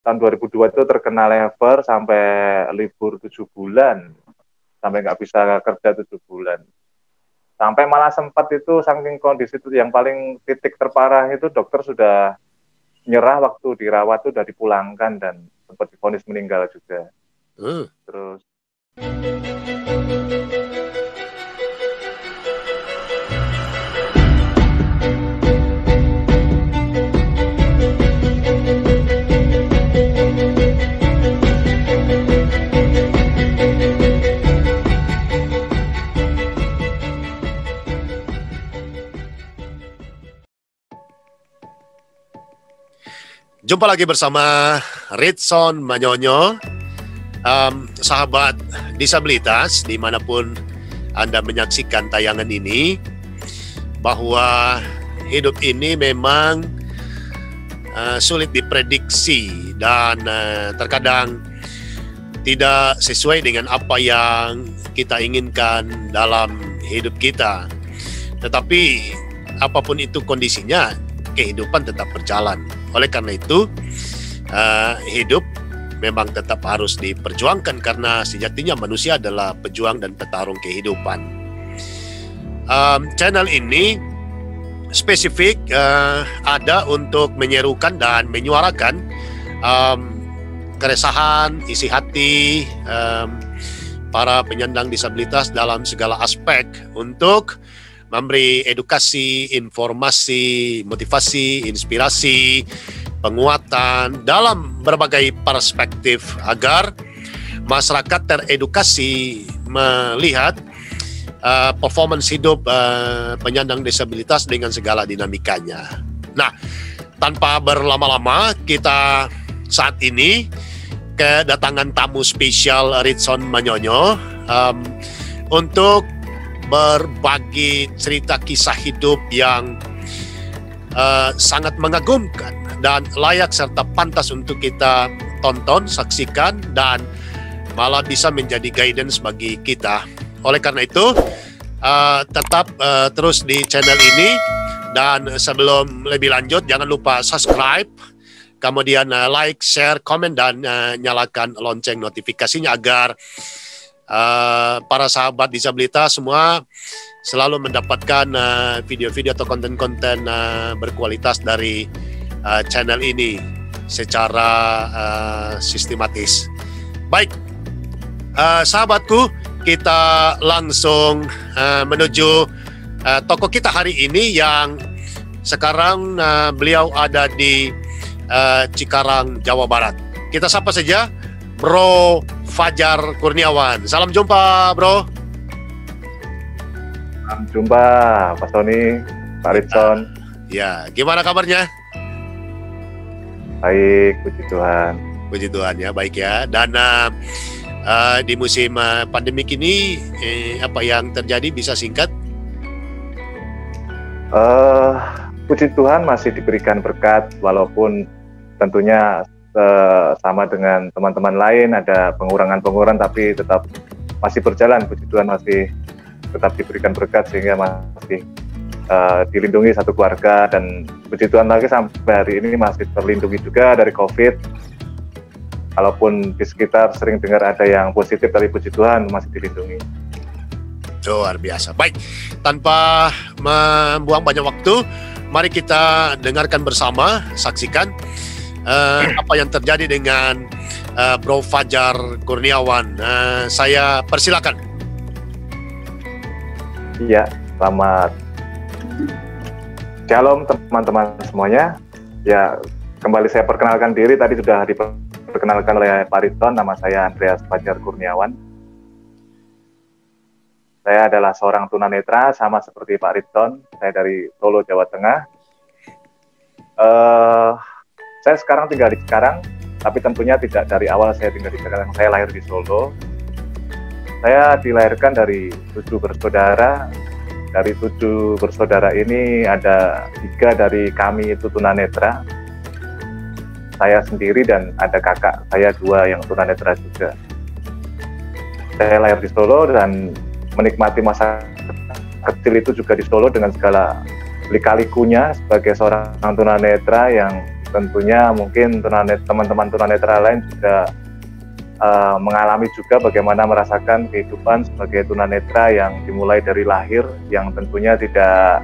tahun 2002 itu terkena lever sampai libur 7 bulan, sampai nggak bisa kerja 7 bulan. Sampai malah sempat itu saking kondisi itu yang paling titik terparah itu dokter sudah nyerah waktu dirawat tuh, udah dipulangkan dan sempat divonis meninggal juga. Terus jumpa lagi bersama Ritson Manyonyo, sahabat disabilitas dimanapun Anda menyaksikan tayangan ini, bahwa hidup ini memang sulit diprediksi dan terkadang tidak sesuai dengan apa yang kita inginkan dalam hidup kita. Tetapi apapun itu kondisinya, kehidupan tetap berjalan. Oleh karena itu, hidup memang tetap harus diperjuangkan karena sejatinya manusia adalah pejuang dan petarung kehidupan. Channel ini spesifik ada untuk menyerukan dan menyuarakan keresahan, isi hati para penyandang disabilitas dalam segala aspek, untuk memberi edukasi, informasi, motivasi, inspirasi, penguatan dalam berbagai perspektif agar masyarakat teredukasi melihat performance hidup penyandang disabilitas dengan segala dinamikanya. Nah, tanpa berlama-lama, kita saat ini kedatangan tamu spesial Ritson Manyonyo untuk berbagi cerita kisah hidup yang sangat mengagumkan dan layak serta pantas untuk kita tonton, saksikan, dan malah bisa menjadi guidance bagi kita. Oleh karena itu, tetap terus di channel ini, dan sebelum lebih lanjut jangan lupa subscribe, kemudian like, share, komen, dan nyalakan lonceng notifikasinya agar para sahabat disabilitas semua selalu mendapatkan video-video atau konten-konten berkualitas dari channel ini secara sistematis. Baik, sahabatku, kita langsung menuju tokoh kita hari ini yang sekarang beliau ada di Cikarang, Jawa Barat. Kita sapa saja Bro Fajar Kurniawan. Salam jumpa, Bro. Salam jumpa, Pak Tony, Pak Ritson. Ya, gimana kabarnya? Baik, puji Tuhan. Puji Tuhan ya, baik ya. Dan di musim pandemik ini, apa yang terjadi bisa singkat? Puji Tuhan masih diberikan berkat, walaupun tentunya sama dengan teman-teman lain ada pengurangan-pengurangan, tapi tetap masih berjalan. Puji Tuhan masih tetap diberikan berkat sehingga masih dilindungi satu keluarga, dan puji Tuhan lagi sampai hari ini masih terlindungi juga dari COVID. Walaupun di sekitar sering dengar ada yang positif, tapi puji Tuhan masih dilindungi. Luar biasa. Baik, tanpa membuang banyak waktu, mari kita dengarkan bersama, saksikan apa yang terjadi dengan Bro Fajar Kurniawan. Saya persilakan. Iya, selamat Shalom teman-teman semuanya. Ya, kembali saya perkenalkan diri, tadi sudah diperkenalkan oleh Pak Ritson. Nama saya Andreas Fajar Kurniawan. Saya adalah seorang tunanetra, sama seperti Pak Ritson. Saya dari Solo, Jawa Tengah. Saya sekarang tinggal di Cikarang, tapi tentunya tidak dari awal saya tinggal di Cikarang. Saya lahir di Solo. Saya dilahirkan dari 7 bersaudara. Dari 7 bersaudara ini ada 3 dari kami itu tunanetra. Saya sendiri dan ada kakak saya 2 yang tunanetra juga. Saya lahir di Solo dan menikmati masa kecil itu juga di Solo dengan segala lika-likunya sebagai seorang tunanetra yang tentunya mungkin teman-teman tunanetra lain juga mengalami juga bagaimana merasakan kehidupan sebagai tunanetra yang dimulai dari lahir, yang tentunya tidak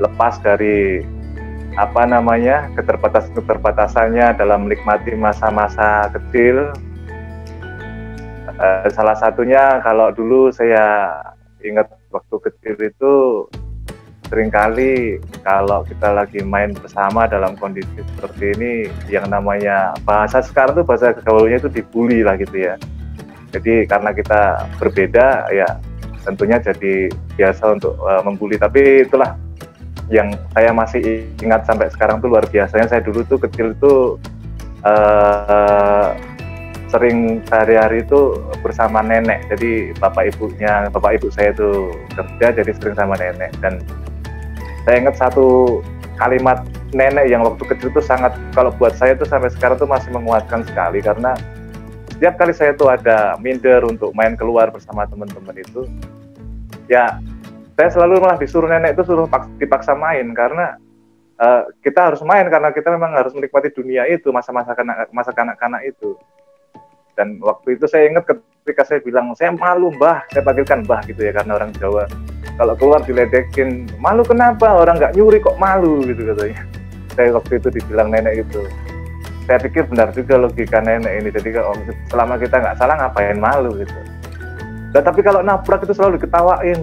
lepas dari keterbatasannya dalam menikmati masa-masa kecil. Salah satunya kalau dulu saya ingat waktu kecil itu seringkali kalau kita lagi main bersama dalam kondisi seperti ini, yang namanya bahasa sekarang tuh bahasa gaulnya itu dibully lah gitu ya. Jadi karena kita berbeda ya tentunya jadi biasa untuk membuli. Tapi itulah yang saya masih ingat sampai sekarang tuh luar biasanya. Saya dulu tuh kecil tuh sering sehari-hari itu bersama nenek. Jadi bapak ibu saya itu kerja, jadi sering sama nenek. Dan saya ingat satu kalimat nenek yang waktu kecil itu sangat, kalau buat saya itu sampai sekarang tuh masih menguatkan sekali, karena setiap kali saya tuh ada minder untuk main keluar bersama teman-teman itu, ya saya selalu malah disuruh nenek itu dipaksa main, karena kita harus main karena kita memang harus menikmati dunia itu, masa kanak-kanak itu. Dan waktu itu saya ingat ketika saya bilang, saya malu mbah, saya panggilkan mbah gitu ya karena orang Jawa. Kalau keluar diledekin, malu kenapa? Orang nggak nyuri kok malu gitu katanya. Saya waktu itu dibilang nenek itu. Saya pikir benar juga logika nenek ini. Jadi selama kita nggak salah ngapain malu gitu. Nah, tapi kalau nabrak itu selalu diketawain.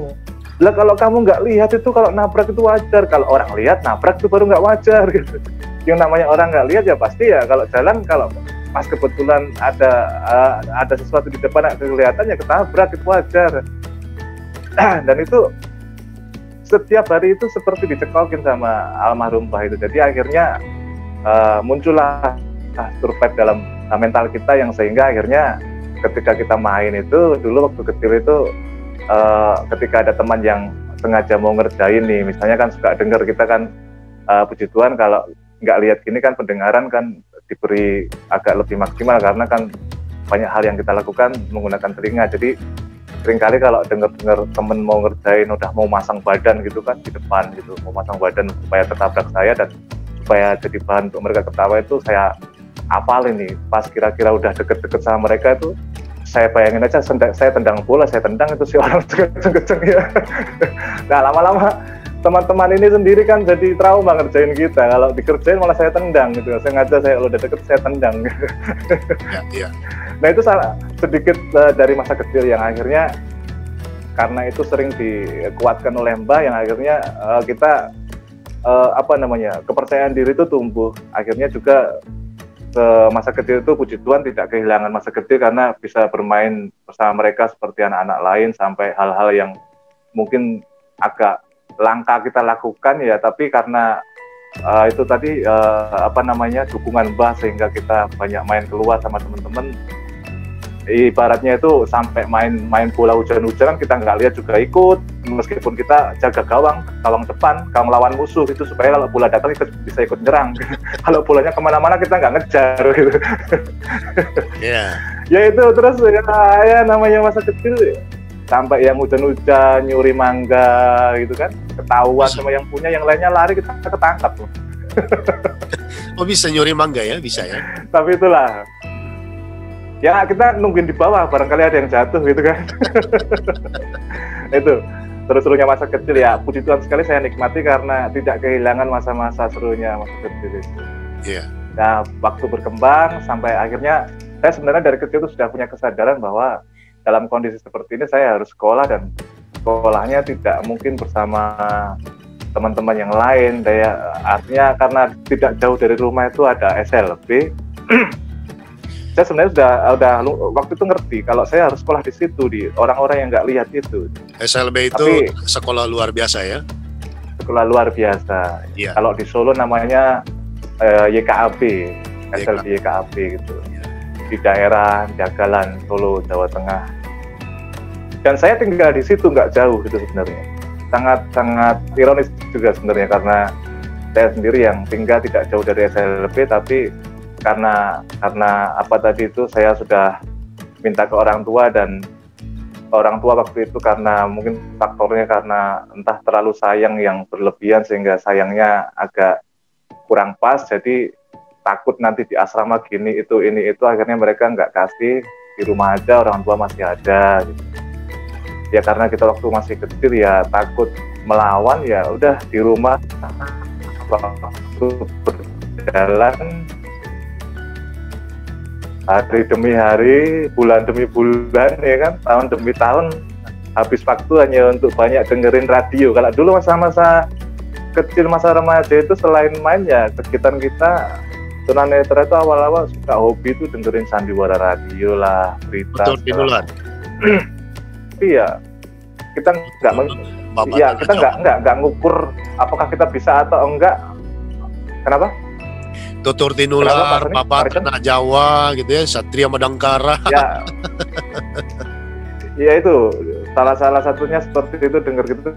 Lah kalau kamu nggak lihat itu, kalau nabrak itu wajar. Kalau orang lihat nabrak itu baru nggak wajar gitu. Yang namanya orang nggak lihat ya pasti ya kalau jalan, kalau pas kebetulan ada sesuatu di depan kelihatan ya ketabrak, itu wajar. Dan itu setiap hari itu seperti dicekokin sama almarhum mbah itu. Jadi akhirnya muncullah survive dalam mental kita, yang sehingga akhirnya ketika kita main itu dulu waktu kecil itu ketika ada teman yang sengaja mau ngerjain nih, misalnya kan suka dengar kita kan, puji Tuhan kalau nggak lihat gini kan pendengaran kan diberi agak lebih maksimal, karena kan banyak hal yang kita lakukan menggunakan telinga. Jadi seringkali kalau dengar temen mau ngerjain, udah mau masang badan gitu kan di depan gitu, mau masang badan supaya ketabrak saya dan supaya jadi bahan untuk mereka ketawa, itu saya hafalin nih. Pas kira-kira udah deket-deket sama mereka itu, saya bayangin aja saya tendang bola, saya tendang itu si orang kenceng-kenceng ya. Nah lama-lama teman-teman ini sendiri kan jadi trauma ngerjain kita. Kalau dikerjain malah saya tendang gitu. Sengaja saya kalau udah deket saya tendang. Ya. Nah itu sedikit dari masa kecil yang akhirnya karena itu sering dikuatkan oleh Mbah, yang akhirnya kita kepercayaan diri itu tumbuh. Akhirnya juga masa kecil itu puji Tuhan tidak kehilangan masa kecil, karena bisa bermain bersama mereka seperti anak-anak lain, sampai hal-hal yang mungkin agak langka kita lakukan ya, tapi karena itu tadi dukungan Mbah, sehingga kita banyak main keluar sama teman-teman. Ibaratnya itu sampai main bola hujan-hujanan kita nggak lihat juga ikut, meskipun kita jaga gawang depan, gawang lawan musuh itu, supaya kalau bola datang kita bisa ikut nyerang. Kalau bolanya kemana-mana kita nggak ngejar gitu. Ya itu terus ya namanya masa kecil, sampai yang hujan-hujan nyuri mangga gitu kan, ketahuan sama yang punya, yang lainnya lari, kita ketangkap loh. Oh bisa nyuri mangga ya, bisa ya. Tapi itulah, ya kita nungguin di bawah, barangkali ada yang jatuh gitu kan. Itu seru-serunya masa kecil ya. Puji Tuhan sekali saya nikmati karena tidak kehilangan masa-masa serunya masa kecil itu. Iya. Nah waktu berkembang sampai akhirnya saya sebenarnya dari kecil itu sudah punya kesadaran bahwa dalam kondisi seperti ini saya harus sekolah, dan sekolahnya tidak mungkin bersama teman-teman yang lain. Artinya karena tidak jauh dari rumah itu ada SLB. Saya sebenarnya udah waktu itu ngerti kalau saya harus sekolah di situ, di orang-orang yang nggak lihat itu. SLB itu sekolah luar biasa ya? Sekolah luar biasa. Iya. Kalau di Solo namanya YKAB, SLB YKAB gitu. Di daerah Jagalan, Solo, Jawa Tengah. Dan saya tinggal di situ nggak jauh gitu sebenarnya. Sangat ironis juga sebenarnya, karena saya sendiri yang tinggal tidak jauh dari SLB, tapi karena apa tadi itu saya sudah minta ke orang tua, dan orang tua waktu itu karena mungkin faktornya karena entah terlalu sayang yang berlebihan sehingga sayangnya agak kurang pas, jadi takut nanti di asrama gini itu ini itu, akhirnya mereka nggak kasih, di rumah aja, orang tua masih ada gitu. Ya karena kita waktu masih kecil ya takut melawan, ya udah di rumah. Waktu berjalan hari demi hari, bulan demi bulan, ya kan, tahun demi tahun, habis waktu hanya untuk banyak dengerin radio. Kalau dulu masa-masa kecil, masa remaja itu selain main ya kegiatan kita tunanetra itu awal-awal suka hobi itu dengerin sandiwara radio lah, berita. Betul, Tinular. Iya, kita nggak ngukur apakah kita bisa atau enggak. Kenapa? Tutur Tinular, Babat Anak Jawa gitu ya, Satria Madangkara. Ya, ya itu salah satunya seperti itu, denger gitu.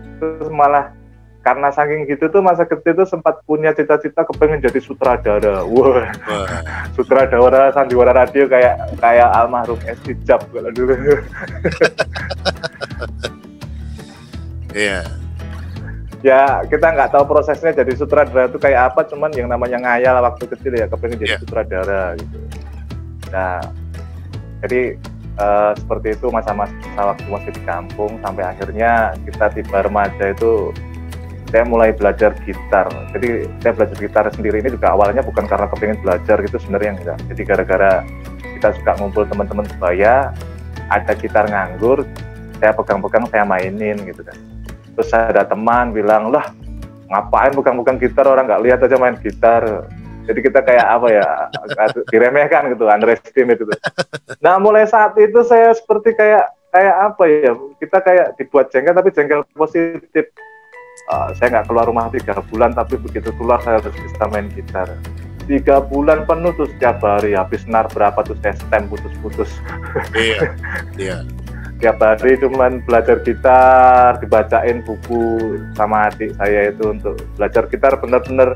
Malah karena saking gitu tuh masa kecil tuh sempat punya cita-cita kepengen jadi sutradara. Wah, sutradara sandiwara radio kayak almarhum S. Hijab kalau dulu. Iya. Ya kita nggak tahu prosesnya jadi sutradara itu kayak apa, cuman yang namanya ngayal waktu kecil ya kepengen jadi sutradara gitu. Nah, jadi seperti itu masa-masa waktu masih di kampung, sampai akhirnya kita tiba remaja itu saya mulai belajar gitar. Jadi saya belajar gitar sendiri ini juga awalnya bukan karena kepengen belajar gitu, sebenarnya enggak. Jadi gara-gara kita suka ngumpul teman-teman sebaya, ada gitar nganggur, saya pegang-pegang, saya mainin gitu kan. Terus ada teman bilang, lah ngapain pegang-pegang gitar, orang nggak lihat aja main gitar. Jadi kita kayak apa ya, diremehkan gitu, underestimate itu. Nah mulai saat itu saya seperti kayak apa ya, kita kayak dibuat jengkel, tapi jengkel positif. Saya nggak keluar rumah 3 bulan, tapi begitu keluar saya harus bisa main gitar. 3 bulan penuh tuh setiap hari, habis nar berapa tuh saya stem putus-putus. Iya, iya. Tiap hari cuman belajar gitar, dibacain buku sama adik saya itu untuk belajar gitar bener-bener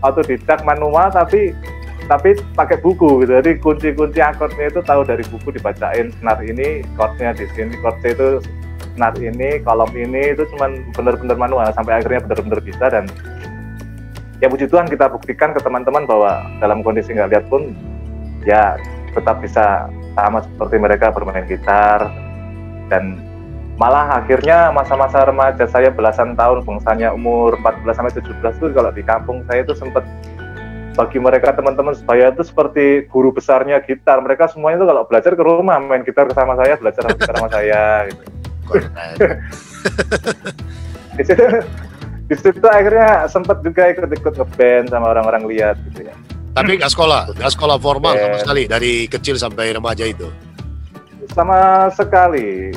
autodidak manual, tapi pakai buku gitu. Jadi kunci-kunci akordnya itu tahu dari buku, dibacain senar ini, chordnya di sini, chordnya itu senar ini, kolom ini, itu cuman bener-bener manual sampai akhirnya bener-bener bisa. Dan ya puji Tuhan kita buktikan ke teman-teman bahwa dalam kondisi nggak lihat pun ya tetap bisa sama seperti mereka bermain gitar. Dan malah akhirnya masa-masa remaja saya belasan tahun, bangsanya umur 14-17 itu kalau di kampung saya itu sempat bagi mereka teman-teman sebaya itu seperti guru besarnya gitar. Mereka semuanya itu kalau belajar ke rumah main gitar sama saya, belajar gitar sama saya gitu. Di situ akhirnya sempat juga ikut ngeband sama orang-orang lihat gitu ya. Tapi nggak sekolah formal sama sekali dari kecil sampai remaja itu. Sama sekali.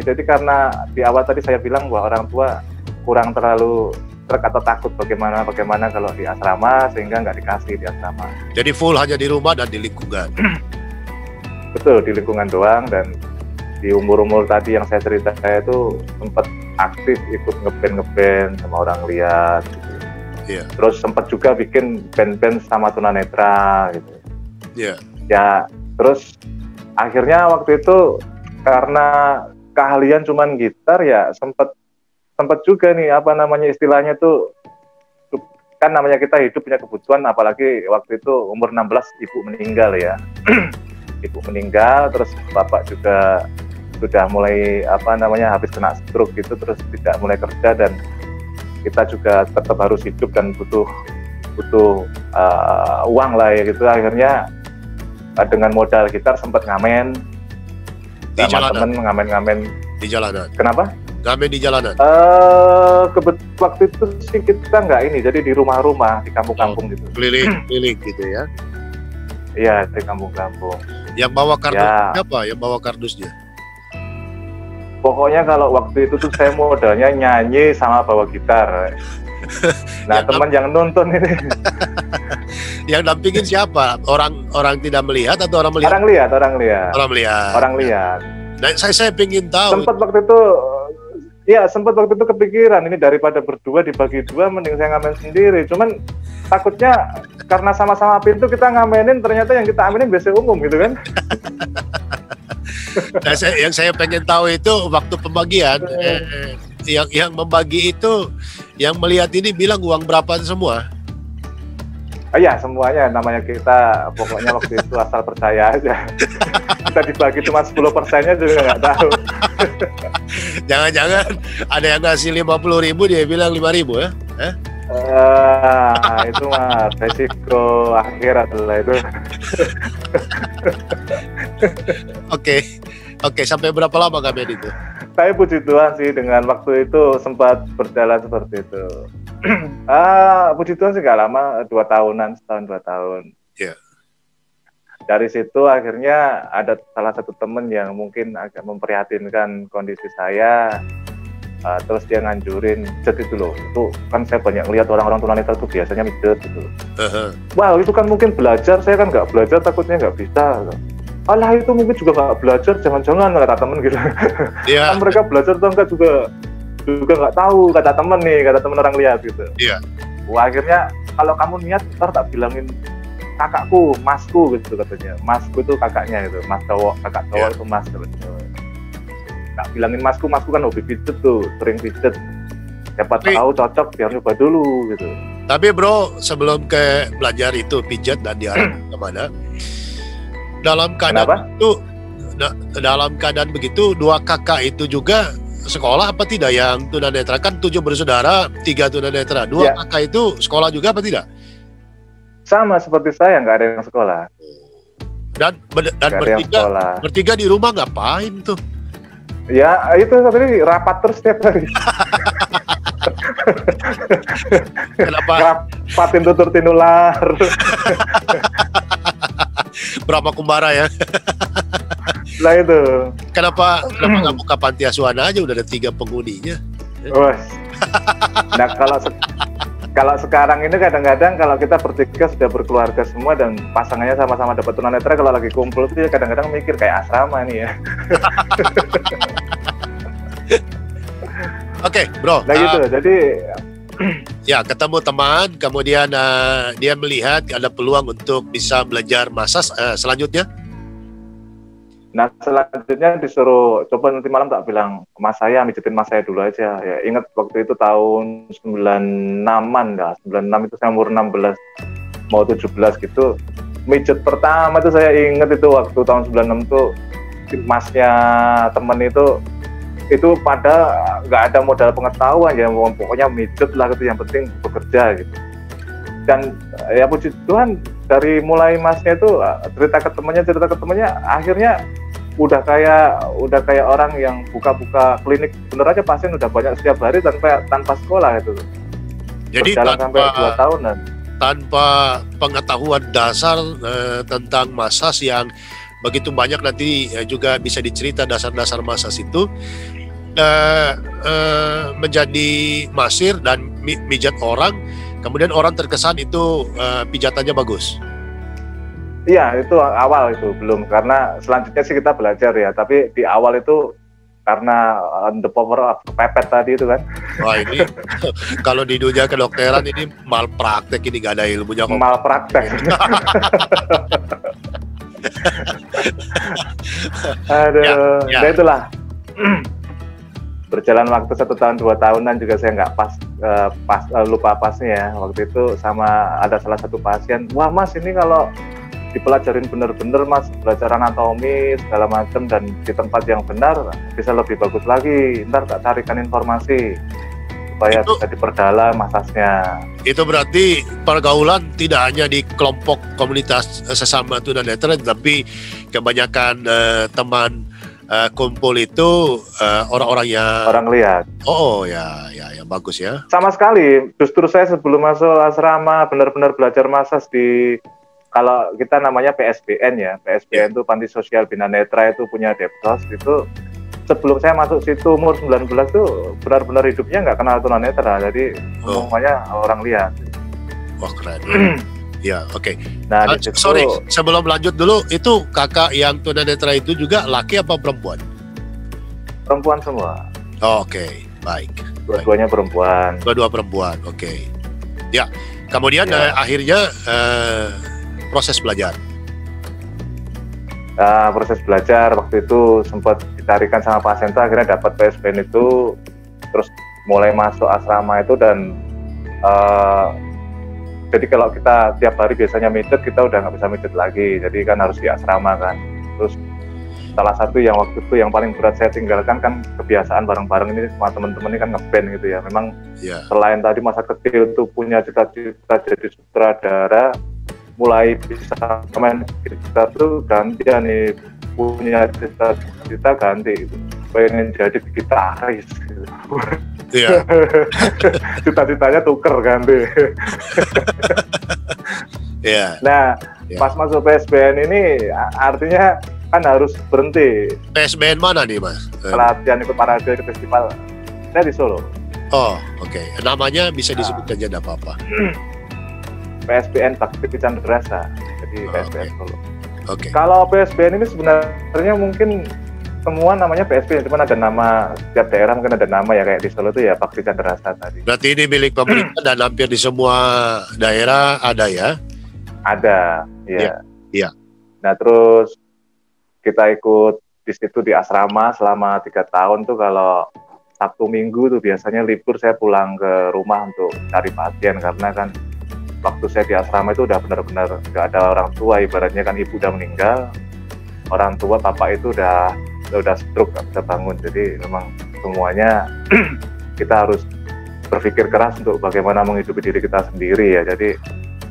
Jadi karena di awal tadi saya bilang bahwa orang tua kurang terlalu trek atau takut bagaimana kalau di asrama, sehingga nggak dikasih di asrama. Jadi full hanya di rumah dan di lingkungan. Betul, di lingkungan doang. Dan di umur tadi yang saya cerita, saya itu sempat aktif ikut ngeband sama orang lihat gitu. Yeah. Terus sempat juga bikin band-band sama tunanetra gitu. Iya. Ya, terus akhirnya waktu itu karena keahlian cuman gitar ya sempat juga nih apa namanya istilahnya tuh, kan namanya kita hidup punya kebutuhan, apalagi waktu itu umur 16 ibu meninggal ya. Ibu meninggal, terus bapak juga sudah mulai apa namanya habis kena stroke gitu, terus tidak mulai kerja, dan kita juga tetap harus hidup dan butuh uang lah ya gitu. Akhirnya dengan modal gitar sempat ngamen di sama temen, ngamen di jalanan. Kenapa? Ngamen di jalanan. Waktu itu sih kita nggak ini, jadi di rumah-rumah di kampung-kampung gitu. Keliling gitu ya? Iya, di kampung-kampung. Yang bawa kardus siapa? Yang bawa kardusnya? Pokoknya kalau waktu itu tuh saya modalnya nyanyi sama bawa gitar. Nah, teman yang nonton ini. Yang dampingin siapa? Orang tidak melihat atau orang melihat? Orang lihat. Dan saya pengen tahu. Sempat waktu itu kepikiran, ini daripada berdua dibagi dua, mending saya ngamen sendiri. Cuman takutnya karena sama-sama pintu kita ngamenin, ternyata yang kita amenin biasa umum gitu kan. Nah, yang saya pengen tahu itu waktu pembagian, yang membagi itu, yang melihat ini bilang uang berapa semua? Ya semuanya, namanya kita pokoknya waktu itu asal percaya aja. Kita dibagi cuma 10%-nya juga nggak tahu. Jangan-jangan ada yang ngasih 50.000 dia bilang 5.000 ya? Itu mah resiko akhirat lah itu. Oke, sampai berapa lama ngamen itu? Saya puji Tuhan sih dengan waktu itu sempat berjalan seperti itu. Puji Tuhan sih nggak lama, 2 tahunan, setahun 2 tahun. Iya. Dari situ akhirnya ada salah satu temen yang mungkin agak memprihatinkan kondisi saya. Terus dia nganjurin pijet itu loh. Itu kan saya banyak lihat orang-orang tunanetra itu biasanya pijet gitu. Wow, itu kan mungkin belajar, saya kan nggak belajar, takutnya nggak bisa. Alah, itu mungkin juga nggak belajar, jangan-jangan, kata temen gitu. Yeah. Kan mereka belajar atau enggak juga nggak tahu, kata temen orang lihat gitu. Iya. Wah, akhirnya kalau kamu niat ntar tak bilangin kakakku, masku gitu katanya. Masku itu kakaknya gitu, mas cowok, kakak cowok itu mas gitu. Tak bilangin masku kan hobi pijet tuh, sering pijet. Siapa tahu cocok, biar nyoba dulu gitu. Tapi bro, sebelum ke belajar itu pijat dan diarahkan kemana, dalam keadaan begitu, 2 kakak itu juga sekolah apa tidak yang tunanetra? Kan 7 bersaudara, 3 tunanetra. 2 kakak itu sekolah juga apa tidak? Sama seperti saya, nggak ada yang sekolah. Dan bertiga di rumah ngapain tuh? Ya itu tadi rapat terus setiap hari. Kenapa? Rapatin tutur tinular. Berapa kumbara ya? Lah itu. Kenapa nggak buka panti asuhan aja, udah ada 3 penghuninya? Nah kalau sekarang ini kadang-kadang kalau kita bertiga sudah berkeluarga semua dan pasangannya sama-sama dapat tunanetra, kalau lagi kumpul itu ya kadang-kadang mikir kayak asrama nih ya. Oke, bro. Nah gitu, jadi ya ketemu teman, kemudian dia melihat ada peluang untuk bisa belajar massage selanjutnya. Nah selanjutnya disuruh coba nanti malam, tak bilang mas saya mijetin mas saya dulu aja ya. Ingat waktu itu tahun 96-an dah, 96 itu saya umur 16 mau 17 gitu. Mijet pertama itu saya ingat itu waktu tahun 96 tuh masnya temen itu pada nggak ada modal pengetahuan ya, pokoknya mijet lah gitu, yang penting bekerja gitu. Dan ya puji Tuhan dari mulai masnya itu cerita ke temannya akhirnya udah kayak orang yang buka klinik bener aja, pasien udah banyak setiap hari tanpa sekolah gitu. Jadi sampai 2 tahunan tanpa pengetahuan dasar tentang massage yang begitu banyak, nanti juga bisa dicerita dasar-dasar massage itu, menjadi masir dan mijat orang, kemudian orang terkesan itu pijatannya bagus. Iya, itu awal itu belum, karena selanjutnya sih kita belajar ya, tapi di awal itu karena the power of pepet tadi itu kan. Wah ini kalau di dunia kedokteran ini malpraktek, ini gak ada ilmunya kok. Malpraktek. Aduh, ya itulah. Berjalan waktu 1 tahun 2 tahunan juga saya nggak lupa pasnya ya. Waktu itu sama ada salah satu pasien, wah mas ini kalau dipelajarin bener-bener mas, belajar anatomi segala macam dan di tempat yang benar bisa lebih bagus lagi. Ntar tak carikan informasi supaya bisa diperdalam massasnya. Itu berarti pergaulan tidak hanya di kelompok komunitas sesama tunanetra, tapi kebanyakan teman kumpul itu orang-orang yang orang lihat. Oh ya bagus ya. Sama sekali. Justru saya sebelum masuk asrama benar-benar belajar massage di, kalau kita namanya PSBN ya. PSBN itu Panti Sosial Bina Netra, itu punya Deptos. Itu sebelum saya masuk situ umur 19 tuh benar-benar hidupnya nggak kenal tunanetra. Jadi semuanya orang lihat. Wah keren. Ya, oke. Nah, sorry, sebelum lanjut dulu, itu kakak yang tunanetra itu juga laki apa perempuan? Perempuan semua. Oh, oke, baik. Dua-duanya perempuan. Dua-dua perempuan, oke. Ya, kemudian akhirnya proses belajar. Proses belajar waktu itu sempat ditarikan sama pasien itu, akhirnya dapat PSBN itu, terus mulai masuk asrama itu dan Jadi kalau kita tiap hari biasanya mijet, kita udah nggak bisa mijet lagi. Jadi kan harus di asrama kan. Terus salah satu yang waktu itu yang paling berat saya tinggalkan kan kebiasaan bareng-bareng ini sama teman-teman ini kan ngeband gitu ya. Memang selain tadi masa kecil itu punya cita-cita jadi sutradara, mulai bisa main gitar tuh gantian nih, punya cita-cita ganti gitu. Pengen jadi gitaris gitu. Iya. Cita-citanya tuker ganti. Iya. Nah, pas masuk PSBN ini artinya kan harus berhenti. PSBN mana nih, Mas? Pelatihan ikut parade ke festival. Saya di Solo. Oh, oke. Namanya bisa disebut aja, enggak apa-apa. PSBN Bakti Candrasa. Jadi PSBN Solo. Oke. Kalau PSBN ini sebenarnya mungkin semua namanya PSBN, cuma ada nama, setiap daerah mungkin ada nama ya, kayak di Solo itu ya Bakti Candrasa tadi. Berarti ini milik pemerintah dan hampir di semua daerah ada ya? Ada, ya. Iya. Nah terus kita ikut di situ di asrama selama 3 tahun tuh, kalau Sabtu Minggu tuh biasanya libur saya pulang ke rumah untuk cari pasien, karena kan waktu saya di asrama itu udah benar-benar nggak ada orang tua, ibaratnya kan ibu udah meninggal, orang tua bapak itu udah stroke, nggak bisa bangun. Jadi memang semuanya kita harus berpikir keras untuk bagaimana menghidupi diri kita sendiri ya. Jadi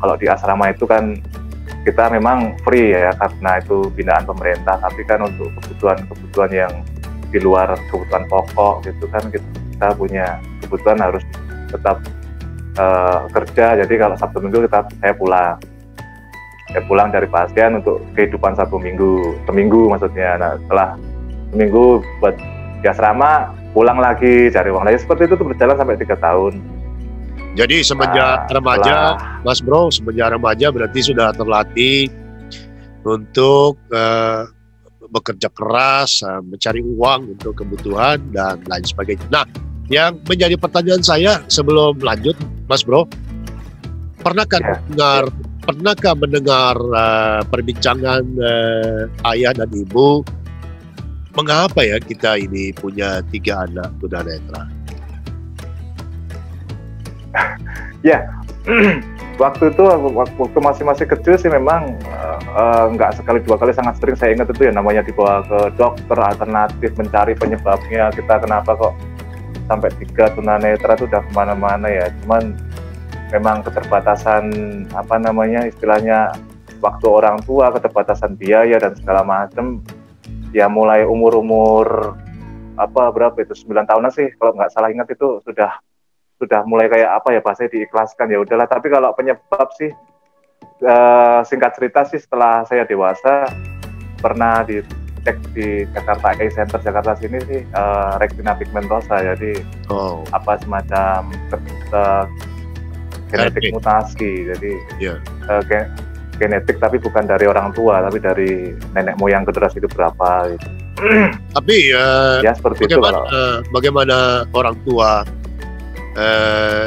kalau di asrama itu kan kita memang free ya, karena itu binaan pemerintah, tapi kan untuk kebutuhan yang di luar kebutuhan pokok gitu kan kita punya kebutuhan harus tetap kerja. Jadi kalau Sabtu Minggu saya pulang dari pasien untuk kehidupan seminggu maksudnya. Nah setelah seminggu buat di asrama, pulang lagi cari uang lagi, seperti itu tuh berjalan sampai 3 tahun. Jadi semenjak remaja, Mas Bro, semenjak remaja berarti sudah terlatih untuk bekerja keras, mencari uang untuk kebutuhan dan lain sebagainya. Nah, yang menjadi pertanyaan saya sebelum lanjut, Mas Bro, pernahkah mendengar perbincangan ayah dan ibu, mengapa ya kita ini punya 3 anak tunanetra? Ya, waktu itu waktu masih kecil sih memang nggak sekali 2 kali, sangat sering saya ingat itu ya, namanya dibawa ke dokter alternatif mencari penyebabnya, kita kenapa kok sampai 3 tunanetra itu udah kemana-mana ya. Cuman memang keterbatasan istilahnya waktu orang tua, keterbatasan biaya dan segala macam. Ya mulai umur berapa itu 9 tahunan sih kalau nggak salah ingat, itu sudah mulai kayak bahasanya diikhlaskan, ya udahlah. Tapi kalau penyebab sih singkat cerita sih, setelah saya dewasa pernah dicek di Jakarta Eye Center Jakarta sini sih, retina pigmentosa. Jadi semacam genetik mutasi. Jadi genetik tapi bukan dari orang tua, tapi dari nenek moyang generasi itu berapa gitu. Tapi ya seperti bagaimana orang tua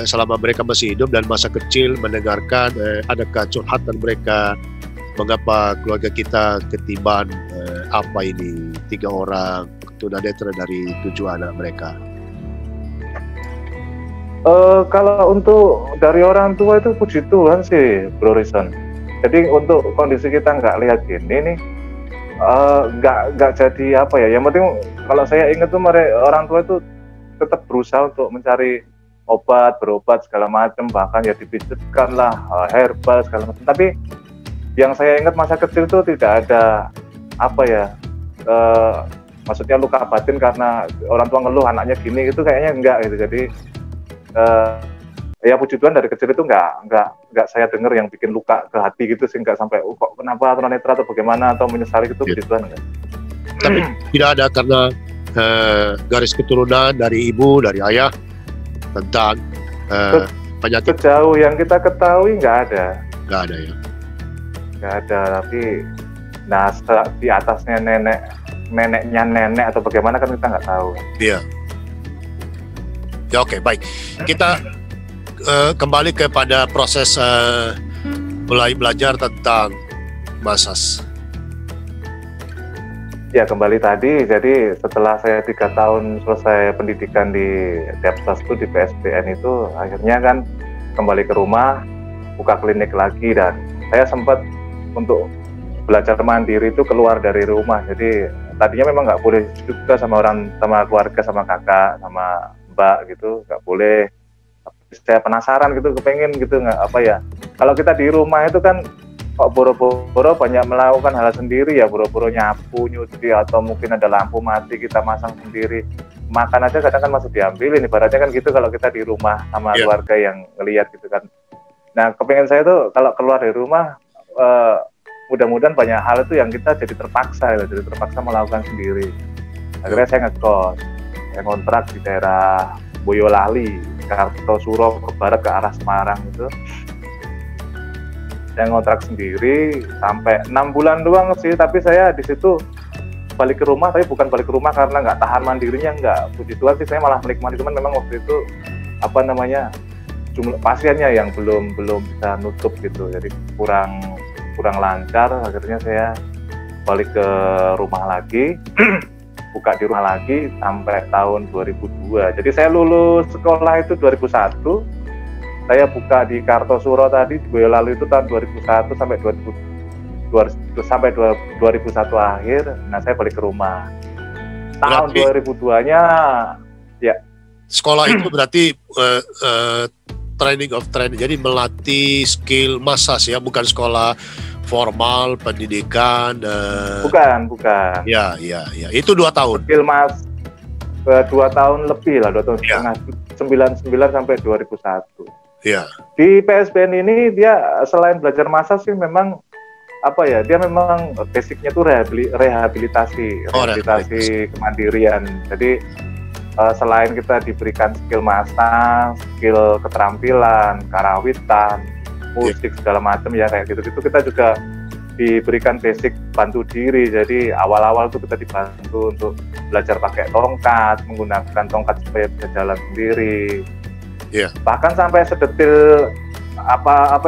selama mereka masih hidup dan masa kecil mendengarkan adakah curhatan mereka, mengapa keluarga kita ketiban 3 orang tunanetra dari 7 anak mereka? Kalau untuk dari orang tua itu puji Tuhan sih, Bro Rizon. Jadi untuk kondisi kita nggak lihat gini nih, nggak jadi Yang penting kalau saya ingat tuh orang tua itu tetap berusaha untuk mencari berobat segala macam, bahkan ya dipijitkan lah, herbal segala macam. Tapi yang saya ingat masa kecil itu tidak ada maksudnya luka batin karena orang tua ngeluh anaknya gini, itu kayaknya enggak gitu. Jadi ya puji Tuhan dari kecil itu nggak saya dengar yang bikin luka ke hati gitu sih, nggak sampai kok kenapa tunanetra atau bagaimana atau menyesali gitu. Puji Tuhan enggak. Tapi tidak ada karena garis keturunan dari ibu, dari ayah tentang penyakit. Sejauh yang kita ketahui nggak ada ya. Nggak ada, tapi di atasnya neneknya nenek atau bagaimana kan kita nggak tahu. Iya. Ya, oke, baik. Kita kembali kepada proses mulai belajar tentang Masas. Ya, kembali tadi, jadi setelah saya 3 tahun selesai pendidikan di Depsas itu, di PSBN itu, akhirnya kan kembali ke rumah, buka klinik lagi, dan saya sempat untuk belajar mandiri itu keluar dari rumah. Jadi tadinya memang nggak boleh juga sama keluarga, sama kakak, sama mbak gitu, nggak boleh. Saya penasaran gitu, kepengen gitu, nggak apa ya. Kalau kita di rumah itu kan kok boro-boro banyak melakukan hal sendiri ya, boro-boro nyapu, nyuci, atau mungkin ada lampu mati kita masang sendiri. Makan aja kadang kan masih diambilin, ibaratnya kan gitu kalau kita di rumah sama keluarga yang ngelihat gitu kan. Nah, kepengen saya tuh kalau keluar dari rumah, mudah-mudahan banyak hal itu yang kita jadi terpaksa melakukan sendiri. Akhirnya saya ngekos, saya ngontrak di daerah Boyolali, Kartosuro ke barat ke arah Semarang itu. Saya ngontrak sendiri sampai 6 bulan doang sih, tapi saya di situ balik ke rumah, tapi bukan balik ke rumah karena nggak tahan mandirinya, nggak. Puji Tuhan sih saya malah menikmati, cuman memang waktu itu jumlah pasiennya yang belum bisa nutup gitu, jadi kurang lancar. Akhirnya saya balik ke rumah lagi, buka di rumah lagi sampai tahun 2002. Jadi saya lulus sekolah itu 2001, saya buka di Kartosuro tadi di Boyolali itu tahun 2001 sampai 2001 akhir. Nah, saya balik ke rumah. Tahun 2002-nya ya. Sekolah itu berarti training of training, jadi melatih skill massage ya, bukan sekolah formal pendidikan. Bukan. Ya. Itu 2 tahun. Skill mas 2 tahun lebih lah, 2 tahun setengah, 99 sampai 2001. Ya. Di PSBN ini dia selain belajar massage sih memang dia memang basicnya tuh rehabilitasi kemandirian. Jadi selain kita diberikan skill massage, skill keterampilan, karawitan, musik segala macam ya kayak gitu-gitu, kita juga diberikan basic bantu diri. Jadi awal-awal tuh kita dibantu untuk belajar pakai tongkat, menggunakan tongkat supaya bisa jalan sendiri. Yeah. Bahkan sampai sedetil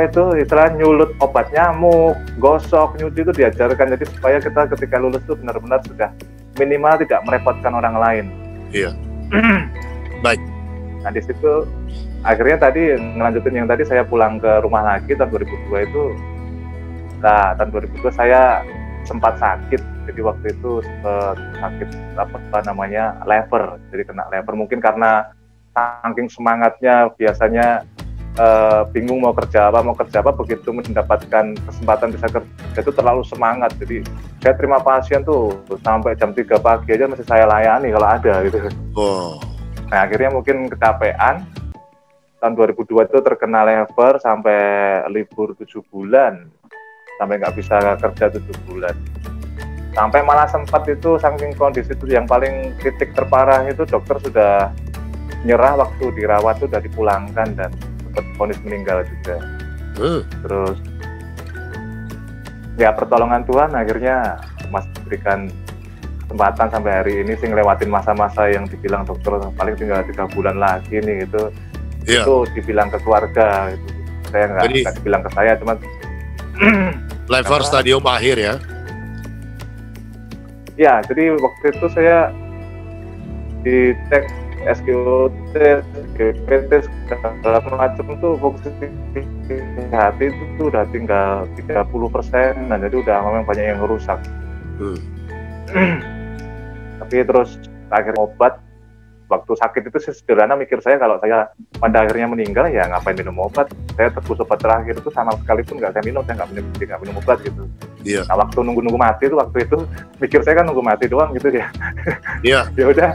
itu istilah nyulut obat nyamuk, gosok, nyuci itu diajarkan. Jadi supaya kita ketika lulus itu benar-benar sudah minimal tidak merepotkan orang lain. Iya. Baik. Nah di situ akhirnya tadi ngelanjutin yang tadi, saya pulang ke rumah lagi tahun 2002 itu. Nah tahun 2002 saya sempat sakit. Jadi waktu itu sakit lever. Jadi kena lever, mungkin karena saking semangatnya, biasanya bingung mau kerja apa, begitu mendapatkan kesempatan bisa kerja itu terlalu semangat. Jadi saya terima pasien tuh sampai jam 3 pagi aja masih saya layani kalau ada gitu. Nah akhirnya mungkin kecapean, tahun 2002 itu terkena lever sampai libur 7 bulan, sampai nggak bisa kerja 7 bulan. Sampai malah sempat itu saking kondisi itu yang paling titik terparah itu dokter sudah nyerah, waktu dirawat tuh udah dipulangkan dan vonis meninggal juga. Terus ya pertolongan Tuhan akhirnya Mas berikan kesempatan sampai hari ini sih ngelewatin masa-masa yang dibilang dokter paling tinggal 3 bulan lagi nih gitu. Yeah. Itu dibilang ke keluarga gitu. Saya nggak dibilang ke saya, cuma lever stadium akhir ya. Ya, jadi waktu itu saya dicek SGOT, GPT, segala macam tuh fungsi hati itu tuh udah tinggal 30%, nah jadi udah memang banyak yang rusak. Tapi terus akhirnya obat, waktu sakit itu sederhana mikir saya, kalau saya pada akhirnya meninggal ya ngapain minum obat, saya tebus obat terakhir itu sama sekali pun nggak saya nggak minum obat gitu. Yeah. Nah waktu nunggu mati itu, waktu itu mikir saya kan nunggu mati doang gitu ya. Iya. Ya udah,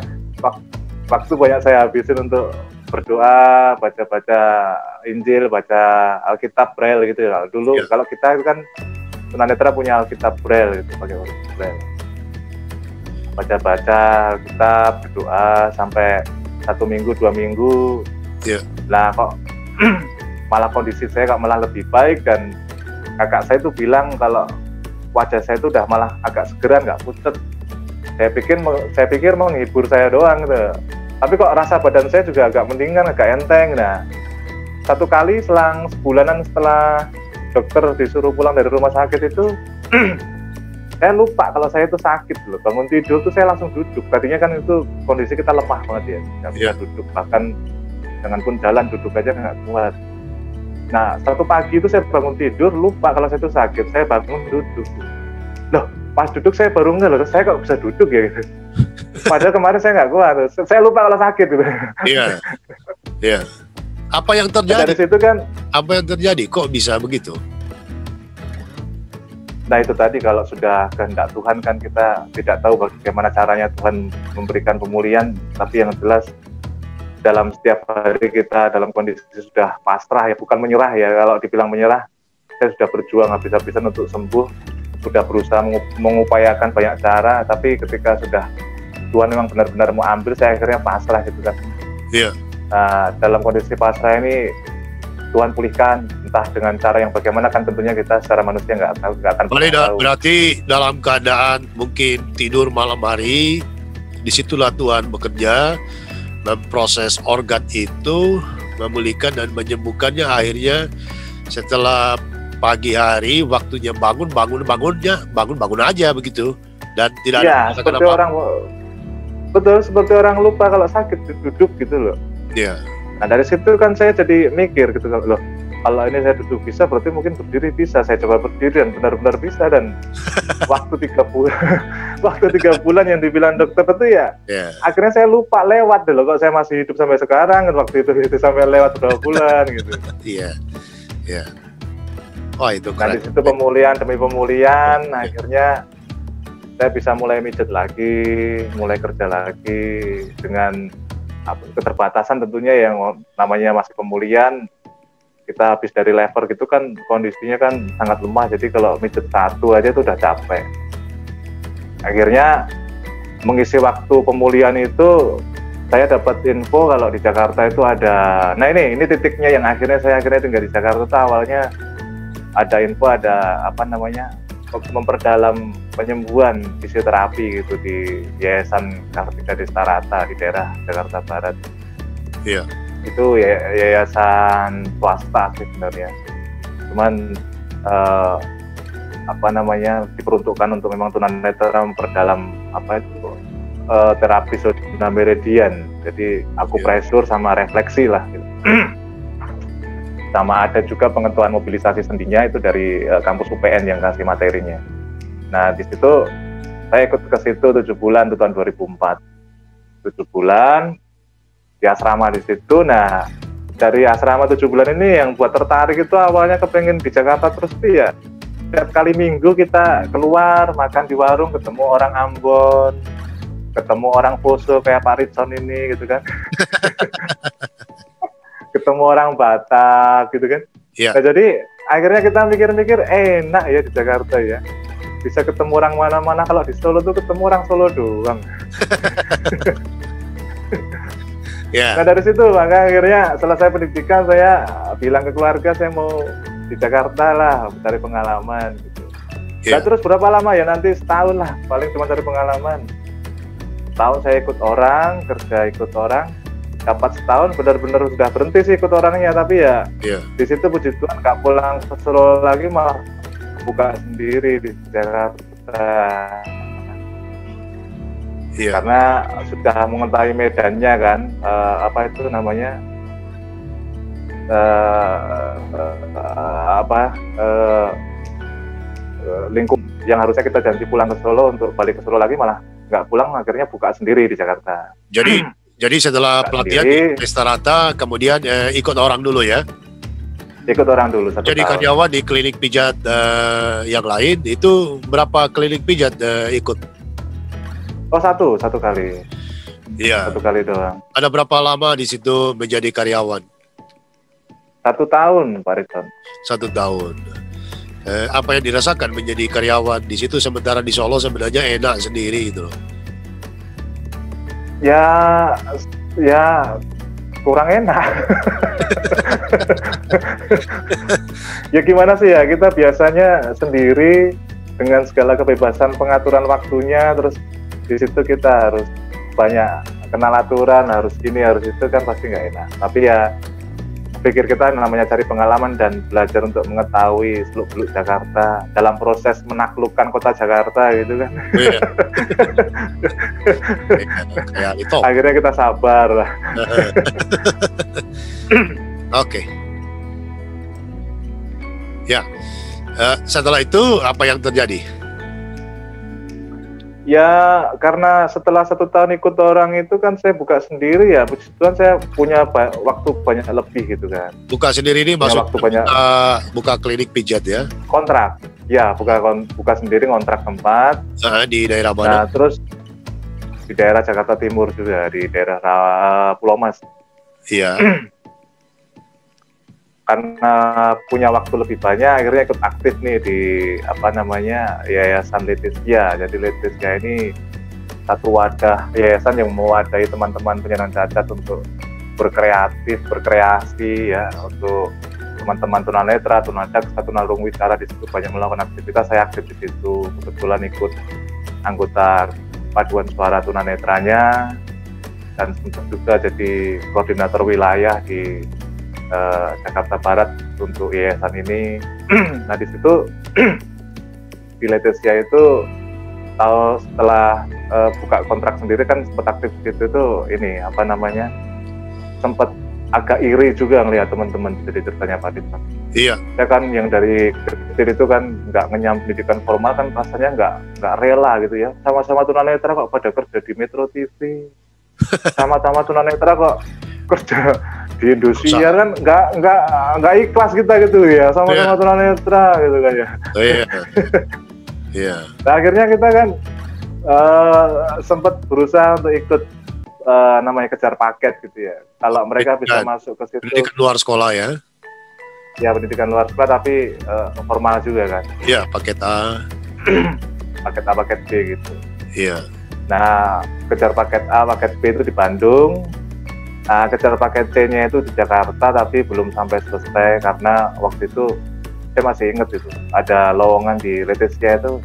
waktu banyak saya habisin untuk berdoa, baca-baca Injil, baca Alkitab Braille gitu ya. Dulu kalau kita itu kan tunanetra punya Alkitab Braille gitu, pakai huruf Braille. Baca-baca Alkitab, berdoa sampai 1 minggu, 2 minggu. Yeah. Lah kok malah kondisi saya kok malah lebih baik, dan kakak saya tuh bilang kalau wajah saya itu udah malah agak segeran, nggak pucet. Saya pikir menghibur saya doang gitu. Tapi kok rasa badan saya juga agak mendingan, agak enteng. Nah, satu kali selang sebulanan setelah dokter disuruh pulang dari rumah sakit itu, saya lupa kalau saya itu sakit loh. Bangun tidur tuh saya langsung duduk. Tadinya kan itu kondisi kita lemah banget ya, nggak bisa duduk. Bahkan jangan pun jalan, duduk aja nggak kuat. Nah, satu pagi itu saya bangun tidur, lupa kalau saya itu sakit. Saya bangun duduk. Loh, pas duduk saya baru ngeh, loh, saya kok bisa duduk ya gitu. Padahal kemarin saya nggak kuat. Saya lupa kalau sakit gitu. Iya. Iya. Apa yang terjadi? Dari situ kan, Apa yang terjadi? Kok bisa begitu? nah itu tadi kalau sudah kehendak Tuhan kan kita tidak tahu bagaimana caranya Tuhan memberikan pemulihan. Tapi yang jelas dalam setiap hari kita dalam kondisi sudah pasrah ya, bukan menyerah ya. Kalau dibilang menyerah, saya sudah berjuang habis-habisan untuk sembuh, sudah berusaha mengupayakan banyak cara, tapi ketika sudah Tuhan memang benar-benar mau ambil, saya akhirnya pasrah gitu kan. Iya. Nah, dalam kondisi pasrah ini Tuhan pulihkan, entah dengan cara yang bagaimana kan tentunya kita secara manusia nggak akan tahu. Berarti dalam keadaan mungkin tidur malam hari, disitulah Tuhan bekerja, memproses organ itu, memulihkan dan menyembuhkannya. Akhirnya setelah pagi hari waktunya bangun aja begitu, dan tidak ada seperti orang seperti orang lupa kalau sakit duduk gitu loh. Iya. Nah dari situ kan saya jadi mikir gitu loh, kalau ini saya duduk bisa, berarti mungkin berdiri bisa. Saya coba berdiri dan benar-benar bisa, dan waktu 3 bulan yang dibilang dokter itu ya, akhirnya saya lupa lewat deh loh, kok saya masih hidup sampai sekarang, waktu itu sampai lewat 2 bulan gitu. Iya, iya. Wah itu keren. Nah di situ pemulihan demi pemulihan, akhirnya saya bisa mulai mijet lagi, mulai kerja lagi dengan keterbatasan tentunya yang namanya masih pemulihan. Kita habis dari lever gitu kan kondisinya kan sangat lemah, jadi kalau mijet 1 aja itu udah capek. Akhirnya mengisi waktu pemulihan itu saya dapat info kalau di Jakarta itu ada, nah ini titiknya yang akhirnya saya tinggal di Jakarta. Awalnya ada info, ada memperdalam penyembuhan fisioterapi gitu di Yayasan Kartika Desta Rata di daerah Jakarta Barat. Iya. Itu yayasan swasta sih sebenarnya. Cuman diperuntukkan untuk memang tunanetra memperdalam terapi zona meridian. Jadi akupresur sama refleksi lah gitu. Sama ada juga pengetahuan mobilisasi sendinya itu dari kampus UPN yang kasih materinya. Nah di situ saya ikut ke situ 7 bulan, itu tahun 2004. 7 bulan di asrama di situ. Nah dari asrama 7 bulan ini yang buat tertarik itu awalnya kepengen di Jakarta terus ya. Setiap kali minggu kita keluar makan di warung, ketemu orang Ambon, ketemu orang Poso kayak Pak Ritson ini gitu kan. Ketemu orang Batak gitu kan. Yeah. Nah, jadi akhirnya kita mikir-mikir enak ya di Jakarta ya. Bisa ketemu orang mana-mana. Kalau di Solo tuh ketemu orang Solo doang. Yeah. Nah dari situ maka akhirnya selesai pendidikan saya bilang ke keluarga saya mau di Jakarta lah mencari pengalaman gitu. Yeah. Nah terus berapa lama ya, nanti setahun lah paling cuma cari pengalaman. Setahun saya ikut orang, kerja ikut orang. Dapat setahun benar-benar sudah berhenti sih ikut orangnya, tapi ya di situ puji Tuhan gak pulang ke Solo lagi, malah buka sendiri di Jakarta. Karena sudah mengetahui medannya kan, lingkup yang harusnya kita janji pulang ke Solo untuk balik ke Solo lagi malah nggak pulang, akhirnya buka sendiri di Jakarta. Jadi setelah pelatihan di Desta Rata, kemudian ikut orang dulu ya? Ikut orang dulu 1 tahun. Jadi karyawan di klinik pijat yang lain, itu berapa klinik pijat ikut? Oh satu kali. Iya. 1 kali doang. Ada berapa lama di situ menjadi karyawan? 1 tahun Pak Ritson. 1 tahun. Apa yang dirasakan menjadi karyawan di situ, sementara di Solo sebenarnya enak sendiri gitu loh? Ya kurang enak. Ya gimana sih ya, kita biasanya sendiri dengan segala kebebasan pengaturan waktunya, terus di situ kita harus banyak kenal aturan, harus ini harus itu, kan pasti nggak enak. Tapi ya pikir kita namanya cari pengalaman dan belajar untuk mengetahui seluk-beluk Jakarta dalam proses menaklukkan kota Jakarta gitu kan. Akhirnya kita sabar lah. Oke. Ya. Setelah itu apa yang terjadi? Ya karena setelah 1 tahun ikut orang itu kan saya buka sendiri ya, puji Tuhan saya punya waktu banyak lebih gitu kan. Buka sendiri ini maksud buka klinik pijat ya? Kontrak, ya buka sendiri kontrak tempat. Di daerah mana? Nah terus di daerah Jakarta Timur juga, di daerah Pulau Mas. Iya. Karena punya waktu lebih banyak, akhirnya ikut aktif nih di Yayasan Letizia. Jadi Letizia ini satu wadah yayasan yang mewadahi teman-teman penyandang cacat untuk berkreasi ya, untuk teman-teman tunanetra, tunadaksa, tunarungu wicara. Di situ banyak melakukan aktivitas, saya aktif di situ. Kebetulan ikut anggota paduan suara tunanetranya dan sempat juga jadi koordinator wilayah di Jakarta Barat untuk yayasan ini. Nah di situ di Letizia itu setelah buka kontrak sendiri kan sempat aktif di situ tuh ini sempat agak iri juga ngelihat teman-teman jadi ceritanya Pak Dita. Iya. Ya kan yang dari kecil itu kan nggak ngenyam pendidikan formal kan rasanya nggak rela gitu ya. Sama-sama tunanetra kok pada kerja di Metro TV. Sama-sama tunanetra kok kerja di Indosiar kan nggak ikhlas kita gitu ya, sama-sama tunanetra gitu kan ya. Iya. Nah, akhirnya kita kan sempat berusaha untuk ikut namanya kejar paket gitu ya. Kalau mereka bisa masuk ke situ. Pendidikan luar sekolah ya? Ya pendidikan luar sekolah tapi formal juga kan. Iya, paket A. Paket A, paket B gitu. Iya. Nah, kejar paket A, paket B itu di Bandung. Nah, kejar paket C-nya itu di Jakarta, tapi belum sampai selesai karena waktu itu saya masih ingat itu ada lowongan di Letizia itu.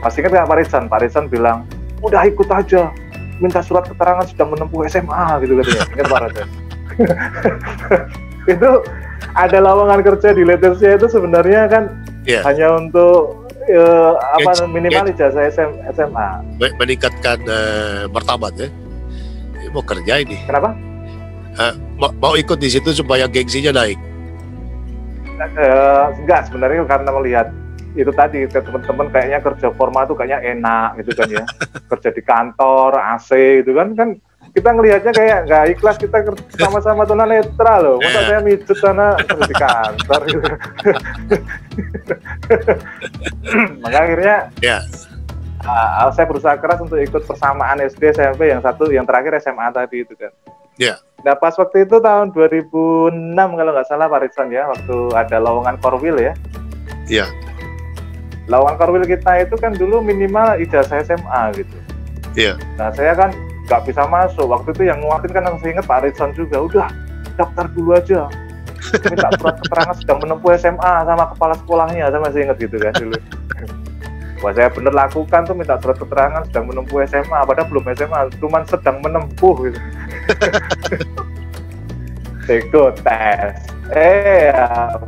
Masih ingat nggak Pak Rizan bilang, udah ikut aja, minta surat keterangan sudah menempuh SMA gitu katanya. Ingat Pak Rizan? Itu ada lowongan kerja di Letizia itu sebenarnya kan hanya untuk minimal ijazah SMA. Meningkatkan martabat ya. Mau kerja ini. Kenapa? Mau ikut di situ supaya gengsinya naik? Enggak, sebenarnya karena melihat itu tadi teman-teman kayaknya kerja formal tuh kayaknya enak gitu kan ya. Kerja di kantor AC gitu kan kita ngelihatnya kayak nggak ikhlas, kita sama-sama tunanetra loh. Masa saya mijet sana kerja di kantor gitu. Maka akhirnya saya berusaha keras untuk ikut persamaan SD SMP, yang terakhir SMA tadi itu kan. Nah pas waktu itu tahun 2006 kalau nggak salah Pak Rizan ya, waktu ada lowongan Korwil ya. Iya. Lowongan Korwil kita itu kan dulu minimal ijazah SMA gitu. Iya. Nah saya kan nggak bisa masuk, waktu itu yang nguatin kan saya ingat Pak Rizan juga, udah daftar dulu aja. Minta surat keterangan sudah menempuh SMA sama kepala sekolahnya, saya masih ingat gitu kan dulu. Wah saya bener lakukan tuh, minta surat keterangan sedang menempuh SMA, padahal belum SMA, cuman sedang menempuh gitu. Ikut tes,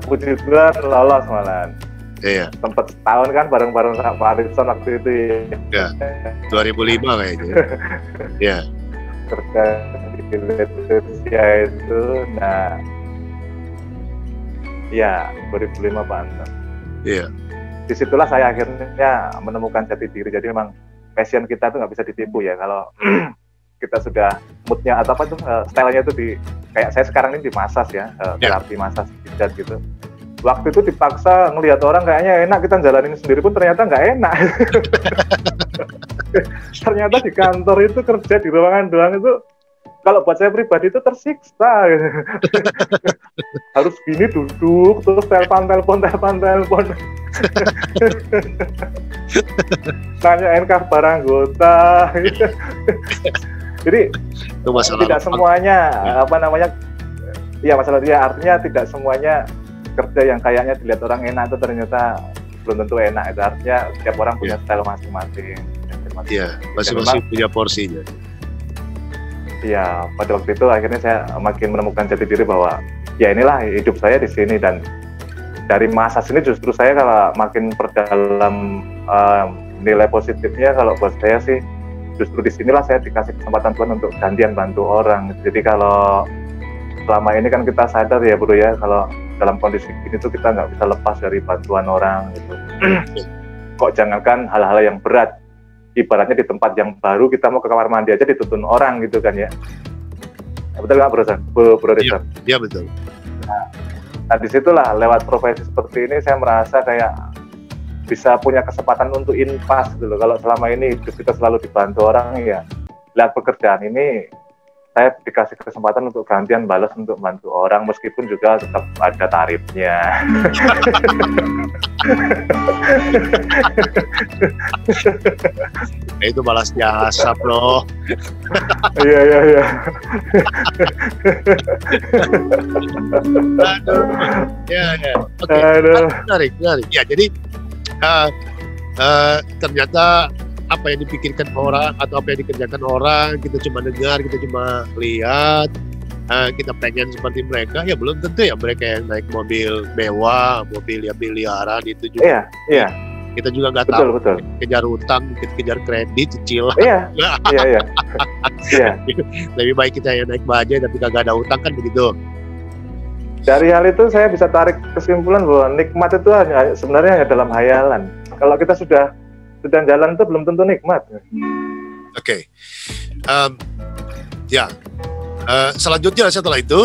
puji Tuhan lolos malahan. Iya. Tempat setahun kan bareng-bareng sama Pak Rizan waktu itu ya. 2005 kayaknya. Iya. Kerja di Letizia itu, nah, ya 2005 Pak Anton. Iya. Disitulah saya akhirnya menemukan jati diri. Jadi memang passion kita tuh nggak bisa ditipu ya. Kalau kita sudah moodnya atau apa tuh stylenya tuh kayak saya sekarang ini di massage ya, terapi massage pijat gitu. Waktu itu dipaksa ngelihat orang kayaknya enak, kita jalanin sendiri pun ternyata nggak enak. Ternyata di kantor itu kerja di ruangan doang itu, kalau buat saya pribadi itu tersiksa. Gitu. Harus gini duduk, terus telepon. Tanyain kabar anggota. Gitu. Jadi tidak semuanya masalah dia, artinya tidak semuanya kerja yang kayaknya dilihat orang enak itu ternyata belum tentu enak. Itu artinya setiap orang punya style masing-masing. Iya, masing-masing punya porsinya. Iya, pada waktu itu akhirnya saya makin menemukan jati diri bahwa ya inilah hidup saya di sini, dan dari masa sini justru saya kalau makin perdalam nilai positifnya, kalau buat saya sih justru di sinilah saya dikasih kesempatan Tuhan untuk gantian bantu orang. Jadi kalau selama ini kan kita sadar ya Bro ya, kalau dalam kondisi ini tuh kita nggak bisa lepas dari bantuan orang gitu. Kok jangankan hal-hal yang berat, ibaratnya di tempat yang baru kita mau ke kamar mandi aja dituntun orang gitu kan ya. Betul nggak Bro Rizal? Iya betul. Nah disitulah lewat profesi seperti ini saya merasa kayak bisa punya kesempatan untuk infas gitu loh. Kalau selama ini hidup kita selalu dibantu orang ya, lihat pekerjaan ini saya dikasih kesempatan untuk gantian balas untuk bantu orang meskipun juga tetap ada tarifnya. Itu balas jasa, bro. Iya. Aduh. Ya. Oke. Menarik. Ya, jadi ternyata apa yang dipikirkan orang atau apa yang dikerjakan orang, kita cuma dengar, kita cuma lihat, kita pengen seperti mereka, ya belum tentu ya mereka yang naik mobil mewah, mobil yang miliaran itu juga. Iya. Kita juga nggak tahu. Betul. Kejar utang, kejar kredit, cicilan. Iya. Lebih baik kita yang naik bajaj tapi kagak ada utang kan begitu. Dari hal itu saya bisa tarik kesimpulan bahwa nikmat itu sebenarnya hanya dalam hayalan. Kalau kita sudah jalan itu belum tentu nikmat. Oke. Selanjutnya setelah itu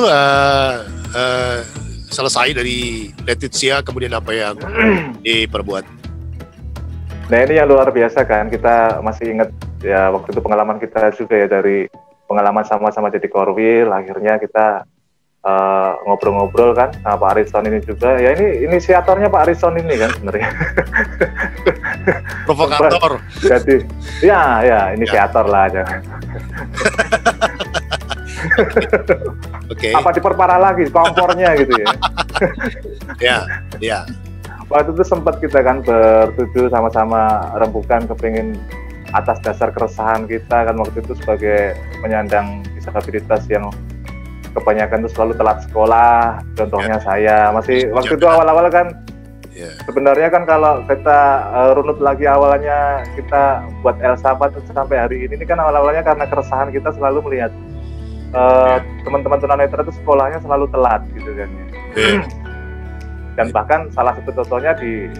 selesai dari Leticia, kemudian apa yang diperbuat? Nah ini yang luar biasa kan, kita masih ingat ya waktu itu pengalaman kita juga ya, dari pengalaman sama-sama jadi korwil, akhirnya kita ngobrol-ngobrol kan sama Pak Arison ini juga. Ya ini inisiatornya Pak Arison ini kan sebenarnya. Provokator. Jadi ya inisiator lah aja. Oke. Apa diperparah lagi kompornya gitu ya. Ya. Waktu itu sempat kita kan bertujuh sama-sama rembukan kepingin atas dasar keresahan kita kan waktu itu sebagai penyandang disabilitas yang kebanyakan itu selalu telat sekolah, contohnya saya masih waktu itu awal-awal kan sebenarnya kan kalau kita runut lagi awalnya kita buat Elsafat sampai hari ini kan awal-awalnya karena keresahan kita selalu melihat teman-teman tunanetra itu sekolahnya selalu telat gitu kan ya. Dan bahkan salah satu contohnya di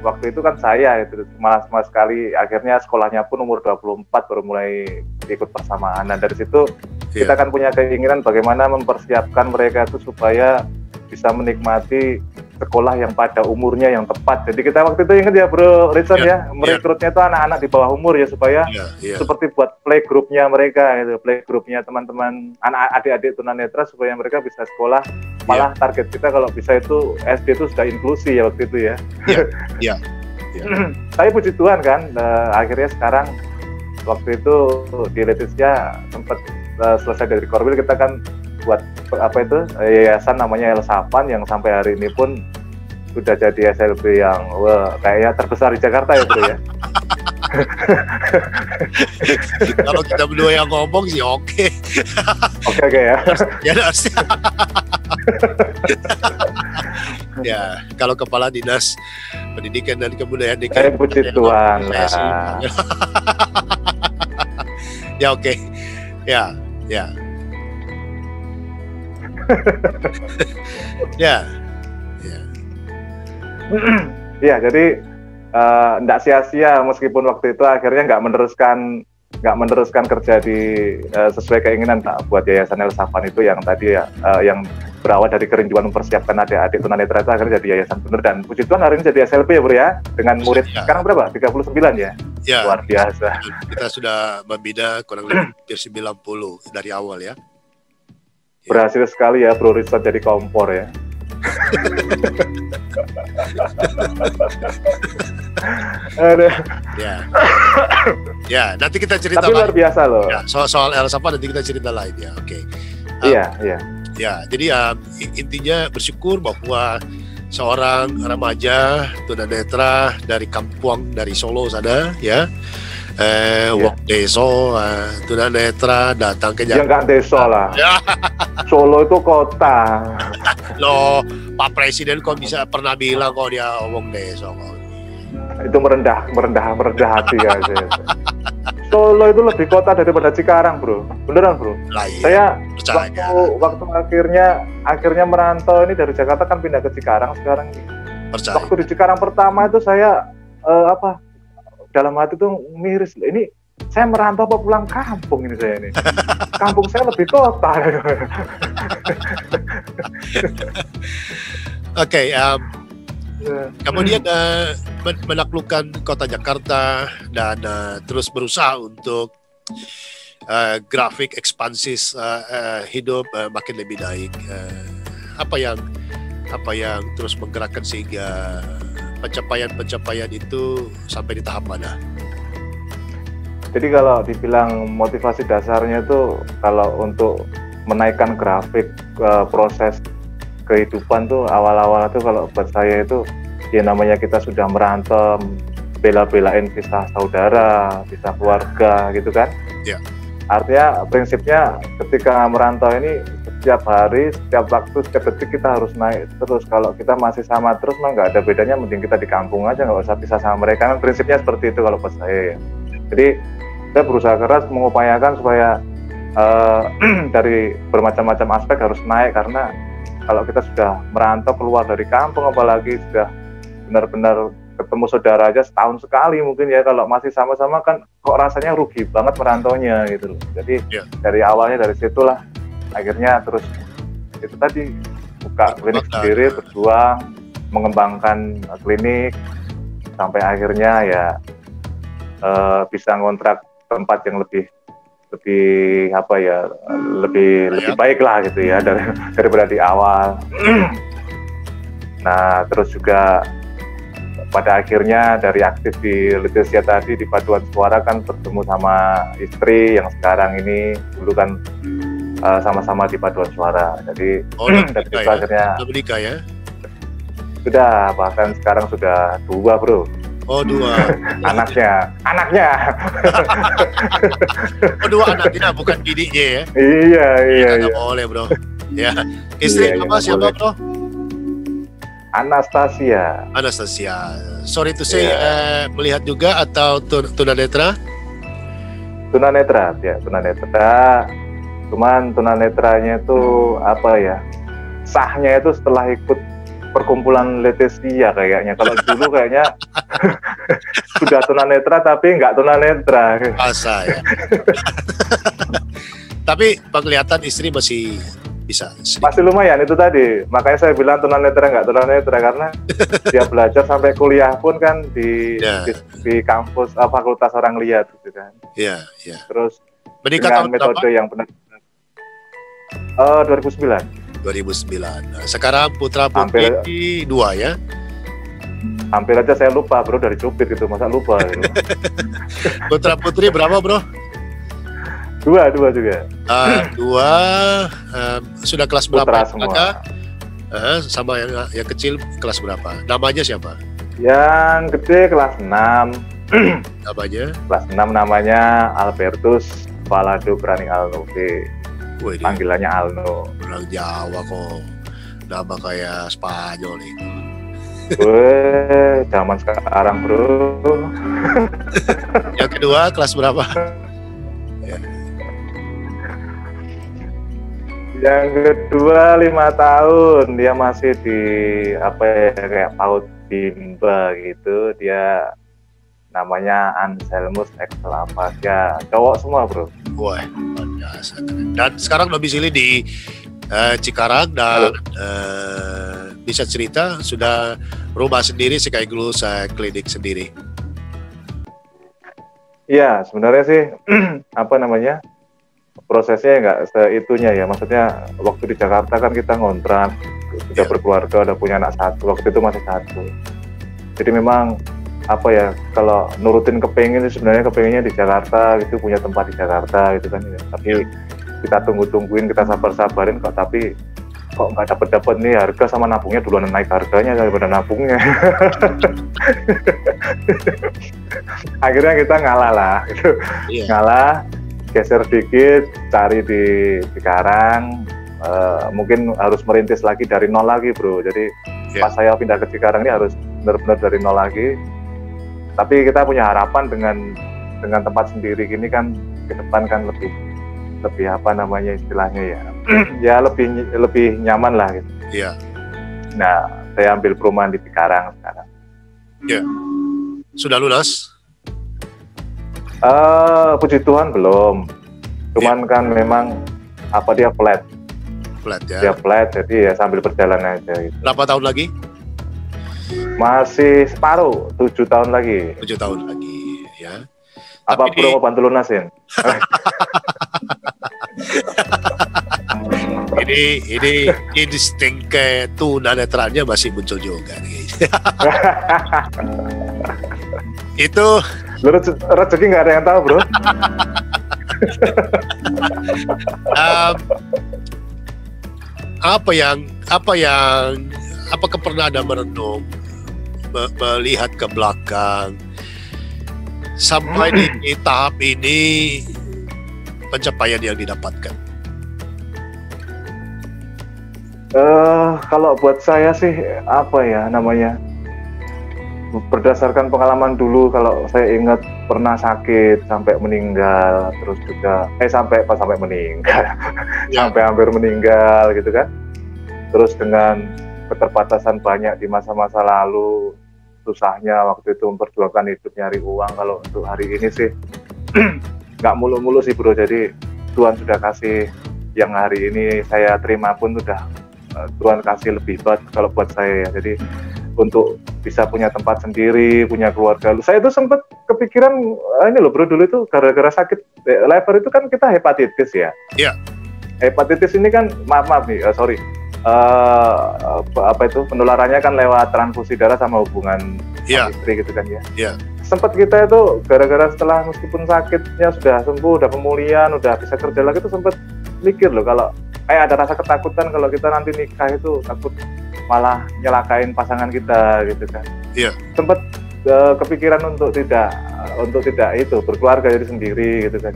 waktu itu kan saya itu malas sekali, akhirnya sekolahnya pun umur 24 baru mulai ikut persamaan. Nah dari situ kita kan punya keinginan bagaimana mempersiapkan mereka itu supaya bisa menikmati sekolah yang pada umurnya yang tepat. Jadi kita waktu itu ingat ya Bro Rizal merekrutnya itu anak-anak di bawah umur ya supaya seperti buat playgroupnya mereka, gitu, playgroupnya teman-teman anak adik-adik tunanetra supaya mereka bisa sekolah. Malah target kita kalau bisa itu SD itu sudah inklusi ya waktu itu ya. Iya. Tapi puji Tuhan kan akhirnya sekarang waktu itu di Leticia sempat selesai dari Korwil kita kan buat apa itu yayasan namanya Elsapan yang sampai hari ini pun sudah jadi SLB yang kayaknya terbesar di Jakarta ya Bro ya. Kalau kita berdua yang ngomong sih oke ya. Ya, kalau Kepala Dinas Pendidikan dan Kebudayaan DKI puji Tuhan lah. Ya oke. Ya. Ya, jadi nggak sia-sia meskipun waktu itu akhirnya nggak meneruskan kerja di sesuai keinginan buat Yayasan Elsapan itu yang tadi ya yang berawal dari kerinduan mempersiapkan adik-adik tunanetra itu akhirnya jadi yayasan bener, dan puji Tuhan hari ini jadi SLB ya Bro ya, dengan murid sekarang berapa? 39 ya? Ya. Luar biasa. Kita sudah membina kurang lebih 90 dari awal ya. Berhasil sekali ya Bro Rizal jadi kompor ya. Ya, nanti kita cerita. Tapi luar biasa loh. Ya, soal Elsapa nanti kita cerita lain ya. Oke. Iya. Ya, jadi intinya bersyukur bahwa seorang remaja tunanetra dari kampung dari Solo sana ya. Wong deso tunanetra datang ke Jakarta. Ya nggak deso lah. Solo itu kota. Loh, Pak Presiden kok bisa pernah bilang kok dia wong deso kok. Itu merendah hati ya. Solo itu lebih kota daripada Cikarang, bro. Beneran, bro. Lah, iya, Saya percaya. waktu akhirnya merantau ini dari Jakarta kan pindah ke Cikarang sekarang. Percaya. Waktu di Cikarang pertama itu saya dalam hati tuh miris. Ini saya merantau apa pulang kampung ini saya ini. Kampung saya lebih kota. Oke, kemudian menaklukkan kota Jakarta dan terus berusaha untuk grafik ekspansis hidup makin lebih baik. Apa yang terus menggerakkan sehingga pencapaian itu sampai di tahap mana? Jadi kalau dibilang motivasi dasarnya itu kalau untuk menaikkan grafik proses kehidupan tuh awal-awal tuh kalau buat saya itu ya namanya kita sudah merantau bela-belain kisah saudara, kisah keluarga gitu kan. Ya. Artinya prinsipnya ketika merantau ini setiap hari, setiap waktu, setiap detik kita harus naik terus. Kalau kita masih sama terus mah nggak ada bedanya, mending kita di kampung aja, nggak usah pisah sama mereka. Kan prinsipnya seperti itu kalau buat saya ya. Jadi saya berusaha keras mengupayakan supaya dari bermacam-macam aspek harus naik, karena kalau kita sudah merantau keluar dari kampung, apalagi sudah benar-benar ketemu saudara aja setahun sekali mungkin ya, kalau masih sama-sama kan kok rasanya rugi banget merantaunya gitu loh. Jadi dari awalnya dari situlah akhirnya terus itu tadi buka klinik sendiri, berjuang mengembangkan klinik sampai akhirnya ya bisa ngontrak tempat yang lebih baik lah gitu ya daripada di awal. Nah terus juga pada akhirnya dari aktif di Leticia tadi di paduan suara kan bertemu sama istri yang sekarang ini, dulu kan sama-sama di paduan suara. Jadi dari situ akhirnya sudah menikah ya? Sudah, bahkan sekarang sudah 2 bro. Oh 2. Anaknya. Oh 2 anaknya, bukan bininya ya? Iya. Nggak boleh bro. Ya. Istri nama siapa bro? Anastasia. Sorry to say, melihat juga atau tunanetra? Tunanetra, ya tunanetra. Cuman tunanetranya itu sahnya itu setelah ikut perkumpulan Leticia kayaknya. Kalau dulu kayaknya sudah tunanetra tapi nggak tunanetra. Masa ya. Tapi penglihatan istri masih bisa. Masih lumayan itu tadi. Makanya saya bilang tunanetra nggak tunanetra, karena dia belajar sampai kuliah pun kan di kampus fakultas orang lihat gitu kan. Iya. Terus menikah dengan metode yang benar. 2009. Sekarang putra putri 2 ya? Hampir aja saya lupa bro, dari cupid gitu, masa lupa gitu. Putra putri berapa bro? 2 juga. 2 sudah kelas berapa? Putra semua. Sama yang kecil kelas berapa? Namanya siapa? Yang gede kelas 6. Namanya? Kelas 6 namanya Albertus Palado Brani Alnovi. Panggilannya Alno. Orang Jawa kok, nama kayak Spanyol nih. Zaman sekarang bro. Yang kedua kelas berapa? Yang kedua 5 tahun, dia masih di kayak PAUD Bimba gitu. Dia namanya Anselmus Excelapa, ya cowok semua bro. Wah, biasa keren. Dan sekarang domisili di Cikarang dan bisa cerita sudah rumah sendiri sekaligus klinik sendiri. Iya, sebenarnya sih prosesnya nggak seitunya ya. Maksudnya waktu di Jakarta kan kita ngontrak, sudah berkeluarga, udah punya anak 1. Waktu itu masih 1. Jadi memang kalau nurutin kepengen sebenarnya kepengennya di Jakarta gitu, punya tempat di Jakarta gitu kan ya. Tapi kita tungguin, kita sabarin kok, tapi kok nggak dapet nih harga, sama nabungnya duluan naik harganya daripada nabungnya. Akhirnya kita ngalah lah gitu. Ngalah, geser dikit, cari di Cikarang, mungkin harus merintis lagi dari nol lagi bro. Jadi pas saya pindah ke Cikarang ini harus benar-benar dari nol lagi. Tapi kita punya harapan dengan dengan tempat sendiri gini kan ke depan kan lebih apa namanya istilahnya ya ya lebih nyaman lah gitu. Iya. Nah, saya ambil perumahan di Cikarang sekarang. Ya. Sudah lunas? Puji Tuhan belum. Cuman kan memang apa dia flat ya. Dia flat, jadi ya sambil berjalan aja gitu. Berapa tahun lagi? Masih separuh, 7 tahun lagi. 7 tahun lagi, ya. Apa perlu mau bantu lunasin? ini insting ke tunanetranya masih muncul juga nih. Itu rezeki nggak ada yang tahu, bro. Apakah pernah Anda merenung, melihat ke belakang sampai di tahap ini, pencapaian yang didapatkan? Kalau buat saya sih apa ya namanya, berdasarkan pengalaman dulu, kalau saya ingat pernah sakit sampai meninggal, terus juga sampai meninggal Ya. sampai hampir meninggal gitu kan. Terus dengan keterbatasan banyak di masa-masa lalu, susahnya waktu itu memperjuangkan hidup nyari uang. Kalau untuk hari ini sih nggak mulu-mulu sih, bro. Jadi Tuhan sudah kasih yang hari ini saya terima pun udah Tuhan kasih lebih banget kalau buat saya ya. Jadi untuk bisa punya tempat sendiri, punya keluarga. Saya itu sempat kepikiran ini loh, bro, dulu itu gara-gara sakit liver itu kan kita hepatitis ya. Iya. Hepatitis ini kan maaf nih, sorry. Apa itu penularannya kan lewat transfusi darah sama hubungan istri gitu kan ya. Iya. Sempat kita itu gara-gara setelah meskipun sakitnya sudah sembuh, udah pemulihan, udah bisa kerja lagi, itu sempat mikir loh kalau ada rasa ketakutan kalau kita nanti nikah itu takut malah nyelakain pasangan kita gitu kan. Iya. Sempat kepikiran untuk tidak itu berkeluarga jadi sendiri gitu kan.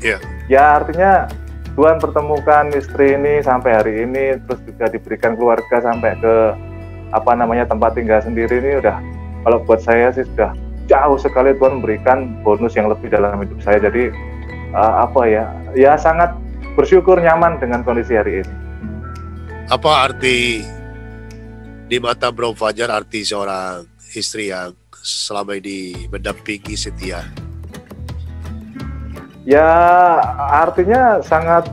Iya. Ya artinya Tuhan pertemukan istri ini sampai hari ini, terus juga diberikan keluarga sampai ke tempat tinggal sendiri ini, udah kalau buat saya sih sudah jauh sekali. Tuhan memberikan bonus yang lebih dalam hidup saya. Jadi ya sangat bersyukur, nyaman dengan kondisi hari ini. Apa arti di mata Bro Fajar, arti seorang istri yang selama ini mendampingi setia? Ya artinya sangat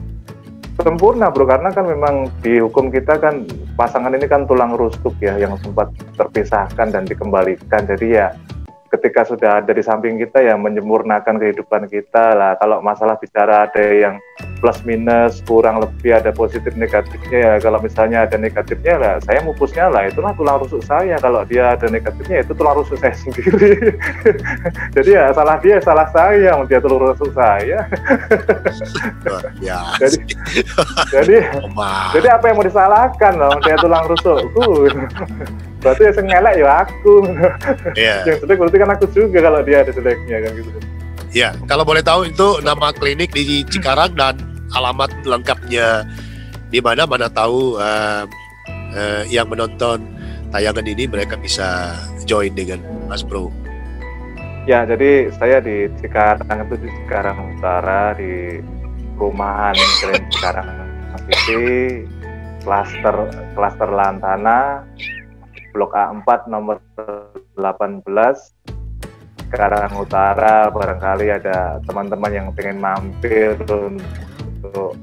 sempurna, bro, karena kan memang di hukum kita kan pasangan ini kan tulang rusuk ya, yang sempat terpisahkan dan dikembalikan. Jadi ya ketika sudah ada di samping kita ya menyempurnakan kehidupan kita lah. Kalau masalah bicara ada yang plus minus, kurang lebih, ada positif negatifnya ya. Kalau misalnya ada negatifnya lah, saya mupusnya lah, itulah tulang rusuk saya. Kalau dia ada negatifnya, itu tulang rusuk saya sendiri. Jadi ya salah dia, salah saya, dia tulang rusuk saya. jadi apa yang mau disalahkan loh, dia tulang rusukku. Berarti yang ngelak ya aku. Yang jelek berarti kan aku juga kalau dia ada jeleknya kan gitu. Ya, kalau boleh tahu itu nama klinik di Cikarang dan alamat lengkapnya di mana tahu yang menonton tayangan ini mereka bisa join dengan Mas Bro. Ya, jadi saya di Cikarang itu, di Cikarang Utara, di perumahan Grand Cikarang City, klaster Lantana, Blok A4 nomor 18, Cikarang Utara. Barangkali ada teman-teman yang pengen mampir untuk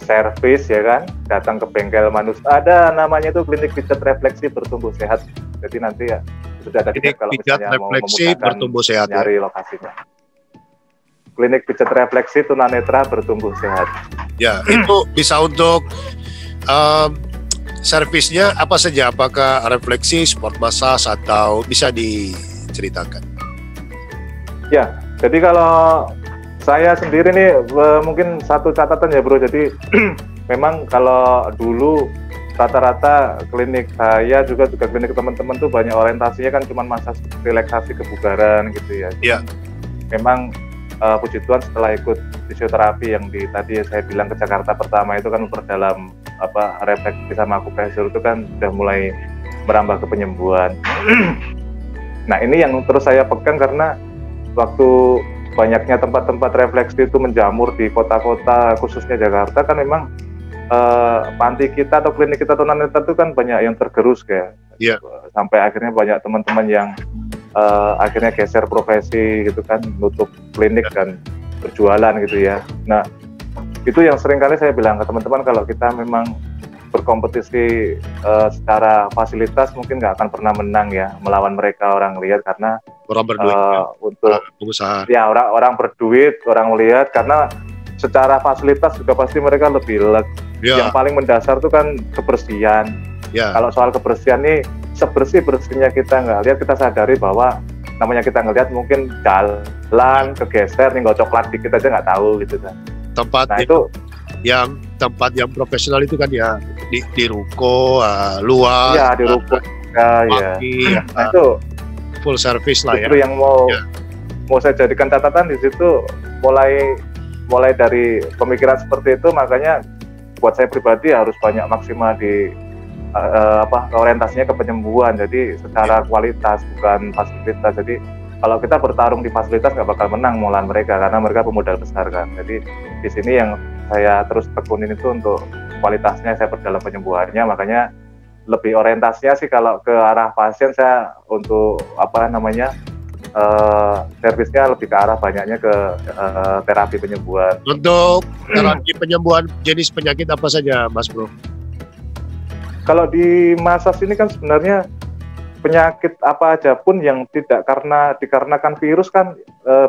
servis ya kan, datang ke bengkel Manus. Ada namanya itu Klinik Pijat Refleksi Bertumbuh Sehat. Jadi nanti ya sudah ada kalau misalnya mau bertumbuh sehat, nyari lokasinya. Klinik Pijat Refleksi Tunanetra Bertumbuh Sehat. Ya, itu bisa untuk servisnya apa saja? Apakah refleksi, sport massage, atau bisa diceritakan? Ya, jadi kalau saya sendiri nih mungkin satu catatan ya, bro. Jadi memang kalau dulu rata-rata klinik saya juga klinik teman-teman tuh banyak orientasinya kan cuma massage relaksasi kebugaran gitu ya. Iya. Memang puji Tuhan setelah ikut fisioterapi yang tadi saya bilang ke Jakarta pertama itu kan memperdalam refleksi sama akupresur, itu kan sudah mulai merambah ke penyembuhan. Nah ini yang terus saya pegang karena waktu banyaknya tempat-tempat refleksi itu menjamur di kota-kota khususnya Jakarta kan memang panti kita atau klinik kita tunanetra itu kan banyak yang tergerus kayak sampai akhirnya banyak teman-teman yang akhirnya geser profesi gitu kan, nutup klinik dan berjualan gitu ya. Nah itu yang sering kali saya bilang ke teman-teman, kalau kita memang berkompetisi secara fasilitas mungkin nggak akan pernah menang ya melawan mereka orang lihat, karena orang berduit untuk pengusaha ya orang berduit, orang lihat, karena secara fasilitas juga pasti mereka lebih leg. Yang paling mendasar tuh kan kebersihan. Kalau soal kebersihan nih, sebersih-bersihnya kita nggak lihat, kita sadari bahwa namanya kita ngelihat mungkin jalan kegeser nih, nggak coklat dikit aja nggak tahu gitu kan. Tempat tempat yang profesional itu kan ya di ruko luas. Iya, di ruko ya. Nah itu full service lah ya. Itu yang mau saya jadikan catatan di situ, mulai dari pemikiran seperti itu. Makanya buat saya pribadi harus banyak maksimal di orientasinya ke penyembuhan, jadi secara kualitas bukan fasilitas. Jadi kalau kita bertarung di fasilitas nggak bakal menang melawan mereka, karena mereka pemodal besar kan. Jadi di sini yang saya terus tekunin itu untuk kualitasnya, saya perdalam penyembuhannya. Makanya lebih orientasinya sih kalau ke arah pasien, saya untuk servisnya lebih ke arah banyaknya ke terapi penyembuhan. Untuk terapi penyembuhan jenis penyakit apa saja, Mas Bro? Kalau di Masas ini kan sebenarnya penyakit apa aja pun yang tidak dikarenakan virus kan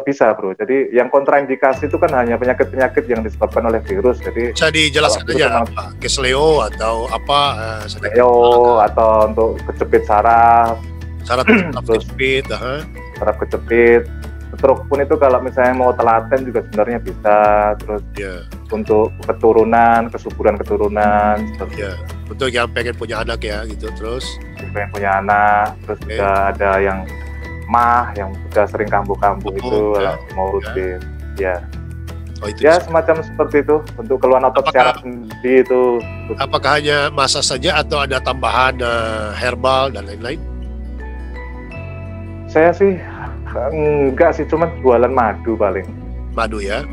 bisa, Bro. Jadi yang kontraindikasi itu kan hanya penyakit-penyakit yang disebabkan oleh virus. Jadi bisa dijelaskan aja apa? Kesleo atau apa? Kesleo atau untuk kejepit saraf. Saraf kejepit, saraf kejepit. Stroke pun itu kalau misalnya mau telaten juga sebenarnya bisa. Terus untuk keturunan, kesuburan keturunan. Untuk yang pengen punya anak ya gitu, terus pengen punya anak, terus juga ada yang yang sudah sering kambuh-kambuh itu mau rutin. Semacam seperti itu untuk keluhan otot secara sendi itu. Apakah hanya masa saja atau ada tambahan herbal dan lain-lain? Saya sih enggak sih, cuman jualan madu paling. Madu ya?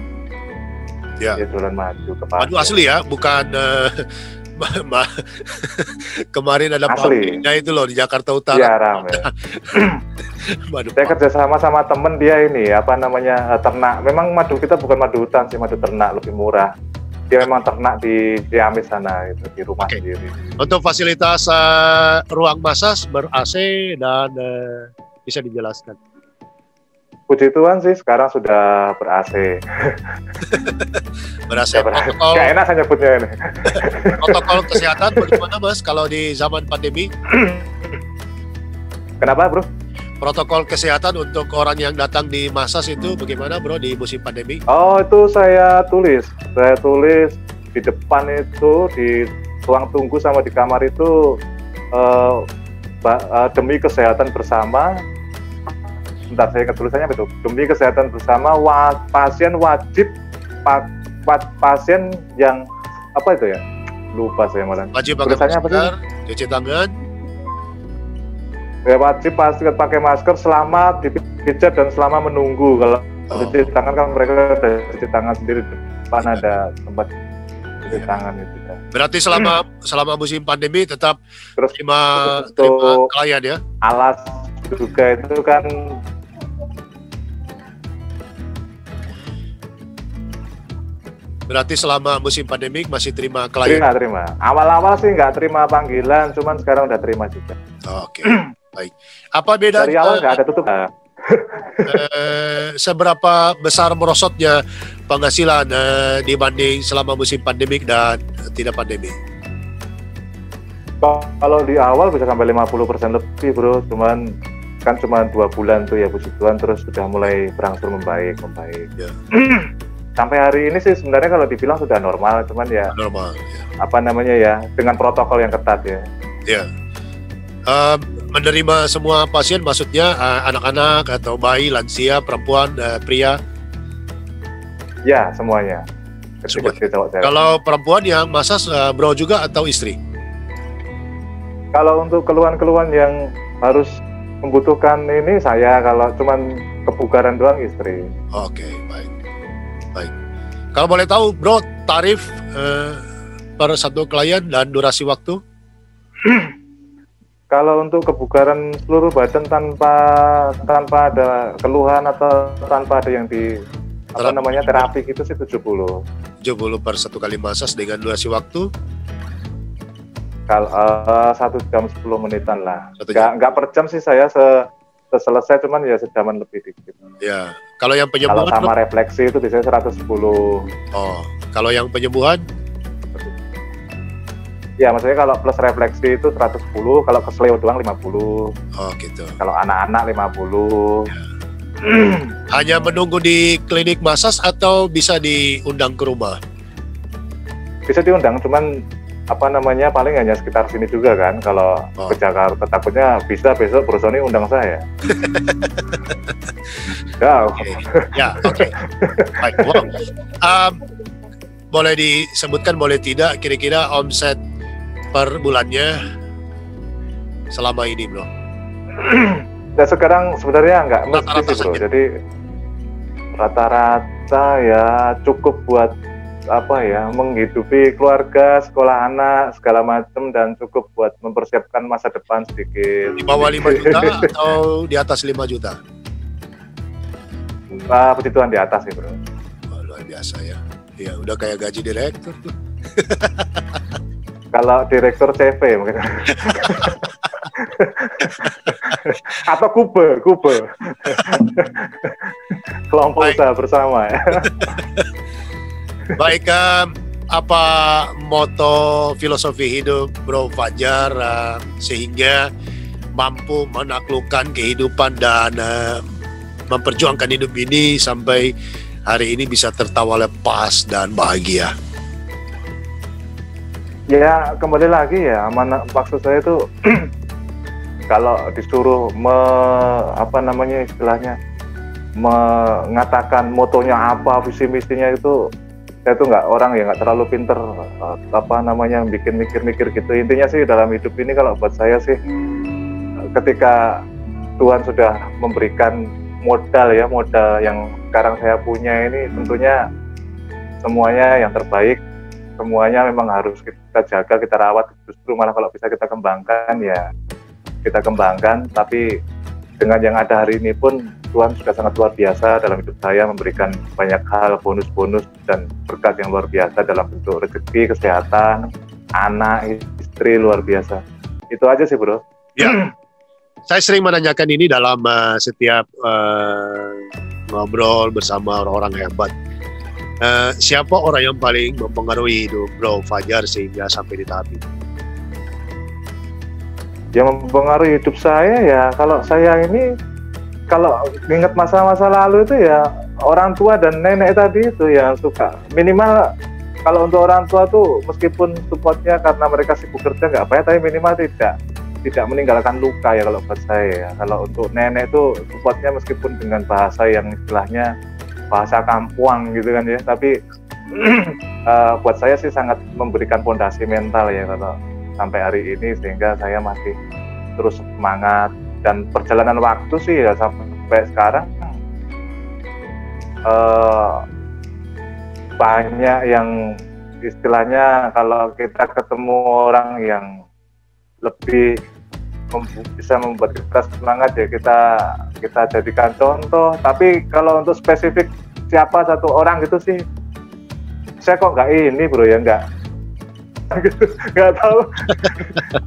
Ya, jualan madu. Madu asli ya, bukan kemarin ada pabriknya itu loh di Jakarta Utara. Iya, ramai. Saya kerjasama sama temen dia ini ternak. Memang madu kita bukan madu hutan sih, madu ternak, lebih murah. Dia memang ternak di Ciamis sana, itu di rumah sendiri. Untuk fasilitas ruang masas ber-AC dan bisa dijelaskan? Puji Tuhan sih sekarang sudah ber-AC. Ber-AC. Gak enak saya nyebutnya ini. Protokol kesehatan bagaimana, Mas, kalau di zaman pandemi? Kenapa, Bro? Protokol kesehatan untuk orang yang datang di Masas itu bagaimana, Bro, di musim pandemi? Oh, itu saya tulis di depan itu, di ruang tunggu sama di kamar itu, demi kesehatan bersama. Bentar, saya ingat tulisannya betul. Demi kesehatan bersama, pasien wajib pasien yang apa itu ya? Lupa saya malah. Wajib pakai masker, cuci tangan. Ya, wajib pasti pakai masker selama dipijat dan selama menunggu. Kalau cuci tangan kan mereka ada cuci tangan sendiri, depan ada tempat cuci tangan itu. Berarti selama musim pandemi tetap terima klien ya? Alas juga itu kan. Berarti selama musim pandemik masih terima klien? Terima. Awal-awal sih nggak terima panggilan, cuman sekarang udah terima juga. Oke, baik. Apa bedanya? Dari awal nggak ada tutup. Seberapa besar merosotnya penghasilan dibanding selama musim pandemik dan tidak pandemi? Kalau di awal bisa sampai 50% lebih, Bro. Cuman 2 bulan tuh ya, puji Tuhan, terus sudah mulai berangsur membaik. Ya. Sampai hari ini sih sebenarnya kalau dibilang sudah normal, cuman ya normal. Ya. Dengan protokol yang ketat ya. Ya. Menerima semua pasien, maksudnya anak-anak atau bayi, lansia, perempuan, pria? Ya, semuanya. Kalau perempuan yang Masas, Bro juga atau istri? Kalau untuk keluhan-keluhan yang harus membutuhkan ini, saya kalau cuman kebugaran doang istri. Oke, baik. Baik. Kalau boleh tahu, Bro, tarif per satu klien dan durasi waktu? Kalau untuk kebugaran seluruh badan tanpa ada keluhan atau tanpa ada yang di terapi gitu sih 70. 70 per satu kali massage dengan durasi waktu? Kalau 1 jam 10 menitan lah. 1 jam. Nggak per jam sih saya selesai, cuman ya sejaman lebih dikit. Ya. Kalau yang penyembuhan? Kalau sama refleksi itu biasanya 110. Oh, kalau yang penyembuhan? Ya, maksudnya kalau plus refleksi itu 110, kalau kesleo doang 50. Oh, gitu. Kalau anak-anak 50. Ya. Hanya menunggu di klinik massage atau bisa diundang ke rumah? Bisa diundang, cuman paling hanya sekitar sini juga kan. Kalau ke Jakarta takutnya bisa besok Bro Sony undang saya. Oke. Baik, wow. Boleh disebutkan, boleh tidak, kira-kira omset per bulannya selama ini, Bro? Ya sekarang sebenarnya nggak mesti sih, Bro. Saja. Jadi rata-rata ya cukup buat menghidupi keluarga, sekolah anak, segala macam, dan cukup buat mempersiapkan masa depan sedikit. Di bawah 5 juta atau di atas 5 juta? Puji Tuhan di atas sih, Bro. Oh, luar biasa ya. Ya udah kayak gaji direktur tuh. Kalau direktur CV mungkin. Atau Kube. Kelompok usaha bersama ya. Baik, apa moto filosofi hidup Bro Fajar sehingga mampu menaklukkan kehidupan dan memperjuangkan hidup ini sampai hari ini bisa tertawa lepas dan bahagia? Ya kembali lagi ya, maksud saya itu kalau disuruh mengatakan motonya apa, visi misinya itu, saya tuh nggak terlalu pinter bikin mikir-mikir gitu. Intinya sih dalam hidup ini kalau buat saya sih, ketika Tuhan sudah memberikan modal yang sekarang saya punya ini, tentunya semuanya yang terbaik, semuanya memang harus kita jaga, kita rawat, justru malah kalau bisa kita kembangkan ya kita kembangkan. Tapi dengan yang ada hari ini pun Tuhan sudah sangat luar biasa dalam hidup saya, memberikan banyak hal, bonus-bonus dan berkat yang luar biasa dalam bentuk rezeki, kesehatan, anak, istri, luar biasa. Itu aja sih, Bro. Ya, saya sering menanyakan ini dalam setiap ngobrol bersama orang-orang hebat. Siapa orang yang paling mempengaruhi hidup Bro Fajar sehingga sampai di tahap ini? Yang mempengaruhi hidup saya ya, kalau saya ini, kalau ingat masa-masa lalu itu ya orang tua dan nenek tadi itu yang suka, minimal kalau untuk orang tua tuh meskipun supportnya karena mereka sibuk kerja nggak apa ya, tapi minimal tidak meninggalkan luka ya kalau buat saya ya. Kalau untuk nenek tuh supportnya meskipun dengan bahasa yang istilahnya bahasa kampuang gitu kan ya, tapi buat saya sih sangat memberikan fondasi mental ya kalau sampai hari ini, sehingga saya masih terus semangat. Dan perjalanan waktu sih ya sampai sekarang banyak yang istilahnya kalau kita ketemu orang yang lebih bisa membuat kita semangat ya kita jadikan contoh. Tapi kalau untuk spesifik siapa satu orang gitu sih, saya kok nggak ini, Bro, ya nggak tahu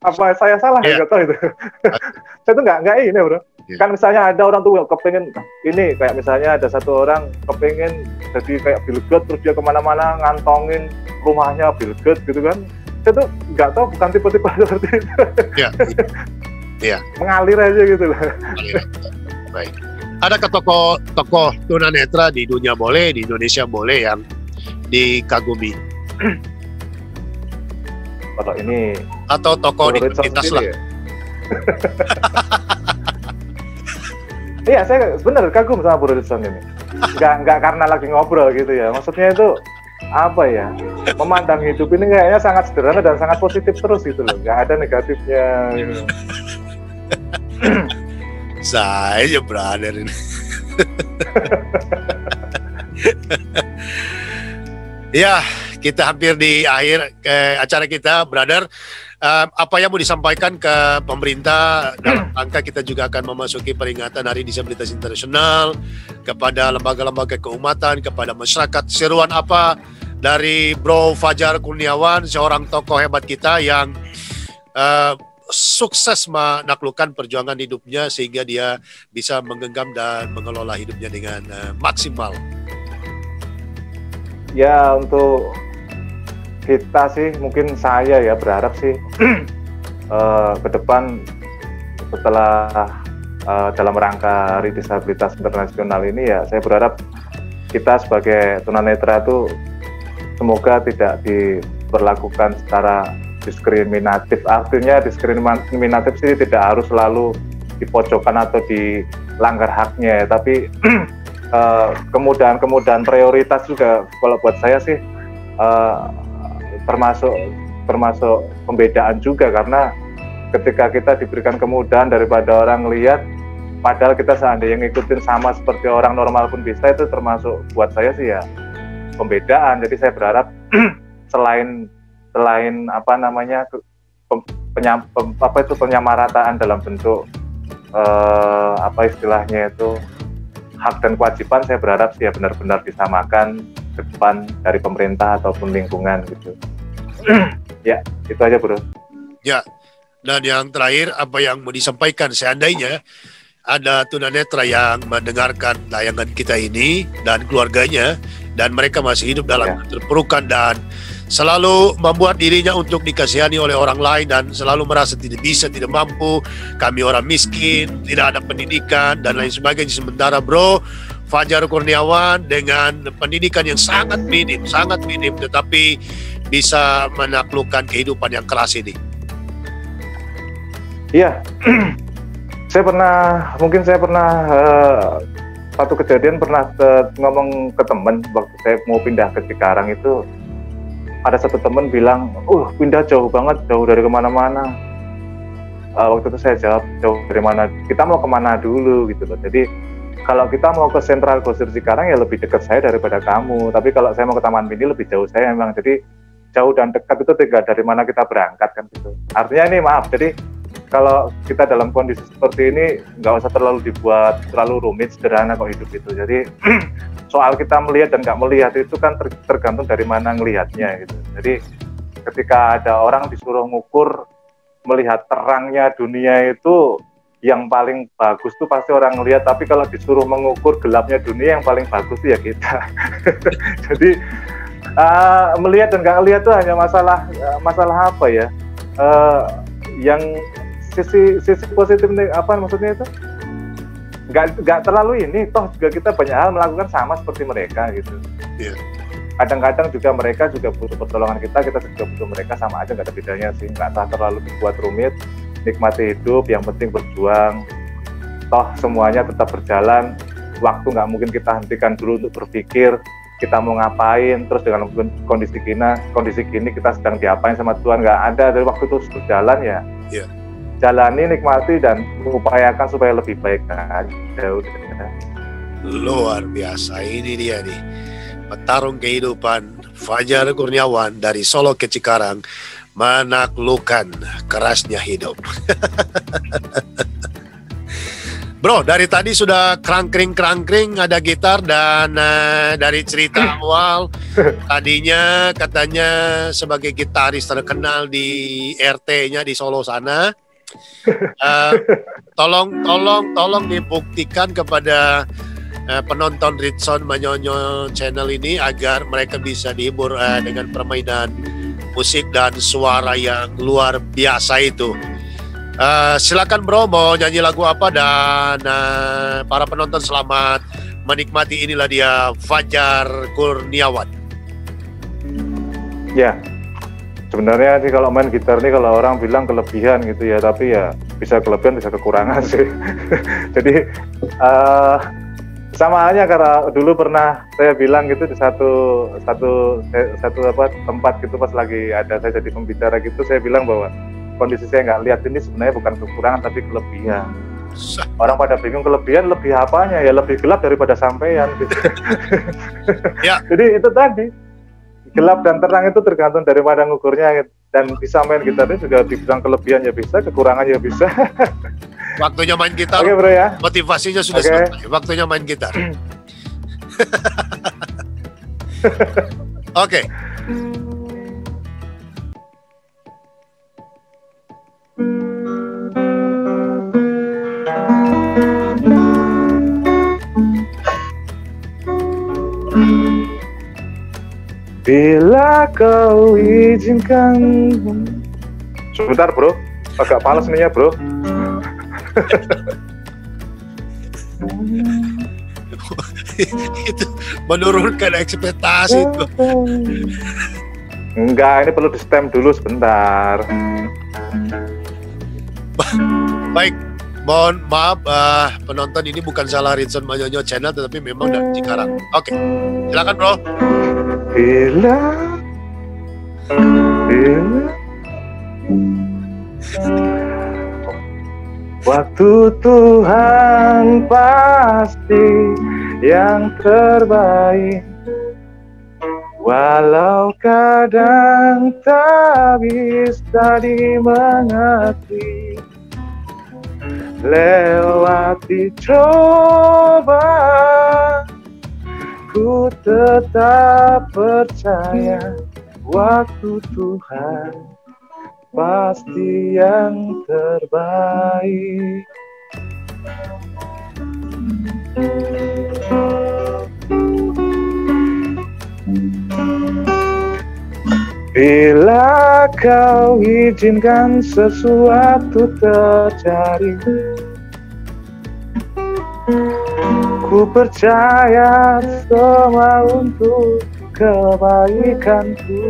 apa saya salah, nggak tahu itu. Saya tuh nggak ini, Bro. Kan misalnya ada orang tuh kepengen ini, kayak misalnya ada satu orang kepengen jadi kayak Bill Gates, terus dia kemana-mana ngantongin rumahnya Bill Gates gitu kan. Saya tuh nggak tahu, bukan tipe-tipe seperti itu. Iya. Mengalir aja gitu loh. Baik. Adakah tokoh tunanetra di dunia boleh, di Indonesia boleh yang dikagumi? Kalau ini atau tokoh identitas lah. Ya? Iya, saya benar kagum sama Bro Ridson ini. Nggak karena lagi ngobrol gitu ya. Maksudnya itu apa ya? Memandang hidup ini kayaknya sangat sederhana dan sangat positif terus gitu loh. Nggak ada negatifnya. Gitu. Saya brother ini. Ya, kita hampir di akhir acara kita, brother. Apa yang mau disampaikan ke pemerintah dalam rangka kita juga akan memasuki peringatan Hari Disabilitas Internasional, kepada lembaga-lembaga keumatan, kepada masyarakat, seruan apa dari Bro Fajar Kurniawan, seorang tokoh hebat kita yang sukses menaklukkan perjuangan hidupnya sehingga dia bisa menggenggam dan mengelola hidupnya dengan maksimal. Ya, untuk kita sih, mungkin saya ya berharap sih ke depan setelah dalam rangka Hari Disabilitas Internasional ini, ya saya berharap kita sebagai tunanetra itu semoga tidak diperlakukan secara diskriminatif. Artinya diskriminatif sih tidak harus selalu dipojokkan atau dilanggar haknya, tapi kemudahan prioritas juga kalau buat saya sih termasuk pembedaan juga, karena ketika kita diberikan kemudahan daripada orang lihat, padahal kita seandainya ngikutin sama seperti orang normal pun bisa, itu termasuk buat saya sih ya pembedaan. Jadi saya berharap selain apa namanya penyamarataan dalam bentuk apa istilahnya itu hak dan kewajiban, saya berharap sih ya benar-benar disamakan ke depan dari pemerintah ataupun lingkungan gitu. Ya, itu aja bro. Ya, dan yang terakhir, apa yang mau disampaikan seandainya ada tunanetra yang mendengarkan tayangan kita ini dan keluarganya, dan mereka masih hidup dalam keterpurukan dan selalu membuat dirinya untuk dikasihani oleh orang lain dan selalu merasa tidak bisa, tidak mampu, kami orang miskin, tidak ada pendidikan dan lain sebagainya. Sementara Bro Fajar Kurniawan dengan pendidikan yang sangat minim tetapi bisa menaklukkan kehidupan yang keras ini. Iya. Mungkin saya pernah satu kejadian pernah ngomong ke teman waktu saya mau pindah ke Cikarang itu. Ada satu teman bilang, pindah jauh banget, jauh dari kemana-mana. Waktu itu saya jawab, jauh dari mana? Kita mau kemana dulu gitu loh. Jadi kalau kita mau ke Sentral Grosir Cikarang ya lebih dekat saya daripada kamu. Tapi kalau saya mau ke Taman Mini lebih jauh saya memang. Jadi jauh dan dekat itu tinggal dari mana kita berangkat kan gitu. Artinya ini maaf, jadi kalau kita dalam kondisi seperti ini nggak usah terlalu dibuat terlalu rumit, sederhana kok hidup itu. Jadi soal kita melihat dan nggak melihat itu kan tergantung dari mana ngelihatnya gitu. Jadi ketika ada orang disuruh ngukur melihat terangnya dunia itu yang paling bagus tuh pasti orang ngelihat, tapi kalau disuruh mengukur gelapnya dunia yang paling bagus tuh ya kita. Jadi melihat dan nggak melihat itu hanya masalah apa ya? Yang sisi positif apa maksudnya itu nggak terlalu ini, toh juga kita banyak hal melakukan sama seperti mereka gitu. Kadang-kadang juga mereka juga butuh pertolongan kita juga butuh mereka, sama aja, nggak ada bedanya sih. Nggak terlalu dibuat rumit, nikmati hidup, yang penting berjuang, toh semuanya tetap berjalan. Waktu nggak mungkin kita hentikan dulu untuk berpikir kita mau ngapain, terus dengan kondisi gini kita sedang diapain sama Tuhan, nggak ada. Dari waktu itu berjalan ya jalani, nikmati, dan upayakan supaya lebih baik aja. Luar biasa, ini dia nih petarung kehidupan Fajar Kurniawan dari Solo ke Cikarang, menaklukkan kerasnya hidup. Bro, dari tadi sudah kerangkring ada gitar, dan dari cerita awal tadinya katanya sebagai gitaris terkenal di RT-nya di Solo sana. Tolong dibuktikan kepada penonton Ritson Manyonyo channel ini agar mereka bisa dihibur dengan permainan musik dan suara yang luar biasa itu. Silakan bro, mau nyanyi lagu apa, dan para penonton selamat menikmati. Inilah dia Fajar Kurniawan. Ya, sebenarnya sih kalau main gitar nih, kalau orang bilang kelebihan gitu ya, tapi ya bisa kelebihan bisa kekurangan sih. Jadi sama aja karena dulu pernah saya bilang gitu di satu tempat gitu, pas lagi ada saya jadi pembicara gitu, saya bilang bahwa kondisi saya nggak lihat ini sebenarnya bukan kekurangan tapi kelebihan. Orang pada bingung kelebihan, lebih apanya ya, lebih gelap daripada sampean gitu. Ya. Jadi itu tadi, gelap dan terang itu tergantung daripada ngukurnya, dan bisa main gitar itu juga dibilang kelebihan ya bisa, kekurangan ya bisa. Waktunya main gitar. Oke, bro ya. Motivasinya sudah selesai. Waktunya main gitar. Oke. Bila kau izinkan. Sebentar bro, agak males nih ya bro. Itu menurunkan ekspektasi itu. Enggak, ini perlu di stem dulu sebentar. Baik, mohon maaf penonton, ini bukan salah Rinson Manyonyo Channel, tetapi memang dari Cikarang. Oke, silakan bro. Bila waktu Tuhan pasti yang terbaik, walau kadang tak bisa dimengerti. Lewati cobaan, ku tetap percaya waktu Tuhan pasti yang terbaik. Bila kau izinkan sesuatu terjadi, ku percaya semua untuk kebaikanku.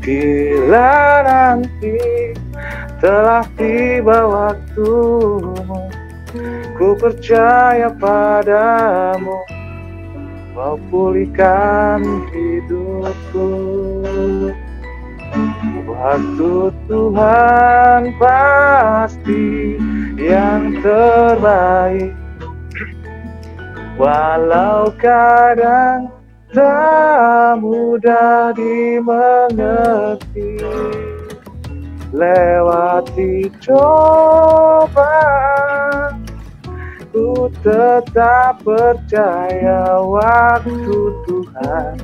Bila nanti telah tiba waktumu, ku percaya padamu, mau pulihkan hidupku. Waktu Tuhan pasti yang terbaik, walau kadang tak mudah dimengerti. Lewati cobaan, ku tetap percaya waktu Tuhan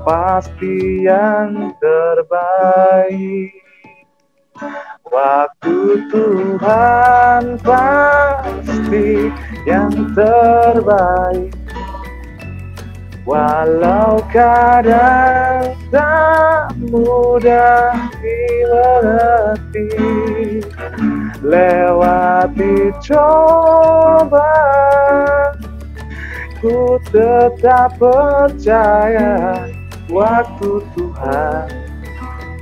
pasti yang terbaik. Waktu Tuhan pasti yang terbaik, walau kadang tak mudah dimengerti. Lewati cobaan, ku tetap percaya waktu Tuhan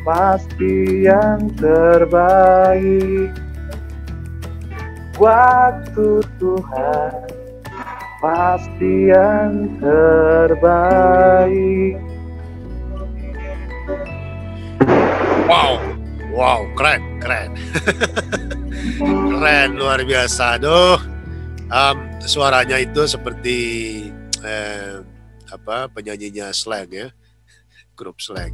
pasti yang terbaik. Waktu Tuhan pasti yang terbaik. Wow, keren. Keren, luar biasa. Aduh, suaranya itu seperti penyanyinya Slang ya, grup Slang.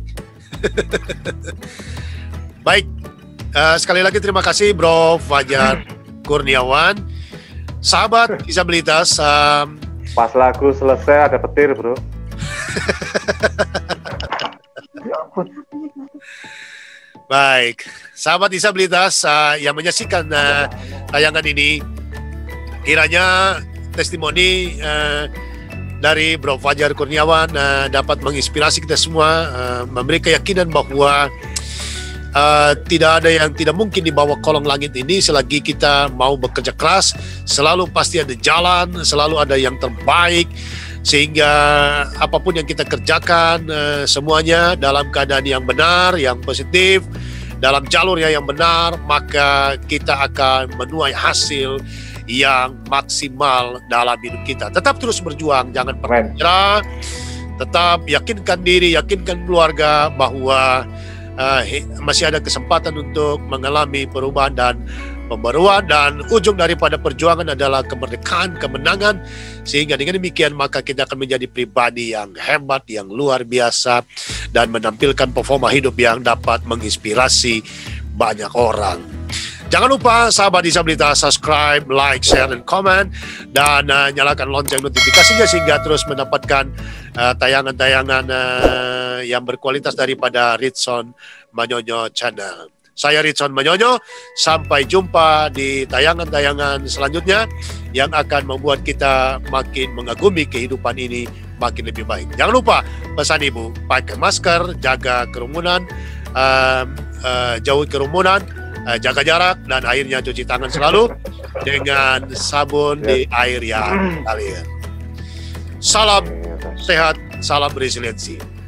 Baik, sekali lagi terima kasih Bro Fajar Kurniawan, sahabat disabilitas. Pas lagu selesai ada petir bro. Baik, sahabat disabilitas yang menyaksikan tayangan ini, kiranya testimoni dari Bro Fajar Kurniawan dapat menginspirasi kita semua, memberi keyakinan bahwa tidak ada yang tidak mungkin di bawah kolong langit ini selagi kita mau bekerja keras. Selalu pasti ada jalan, selalu ada yang terbaik, sehingga apapun yang kita kerjakan semuanya dalam keadaan yang benar, yang positif, dalam jalurnya yang benar, maka kita akan menuai hasil yang maksimal dalam hidup kita. Tetap terus berjuang, jangan pernah menyerah, tetap yakinkan diri, yakinkan keluarga bahwa masih ada kesempatan untuk mengalami perubahan dan pembaruan, dan ujung daripada perjuangan adalah kemerdekaan, kemenangan. Sehingga dengan demikian maka kita akan menjadi pribadi yang hebat, yang luar biasa, dan menampilkan performa hidup yang dapat menginspirasi banyak orang. Jangan lupa sahabat disabilitas subscribe, like, share, dan komen, dan nyalakan lonceng notifikasinya sehingga terus mendapatkan tayangan-tayangan yang berkualitas daripada Ritson Manyonyo Channel. Saya Ritson Manyonyo, sampai jumpa di tayangan-tayangan selanjutnya yang akan membuat kita makin mengagumi kehidupan ini makin lebih baik. Jangan lupa pesan ibu, pakai masker, jaga kerumunan, jauhi kerumunan, jaga jarak, dan airnya cuci tangan selalu dengan sabun di air yang mengalir. Salam sehat, salam resiliensi.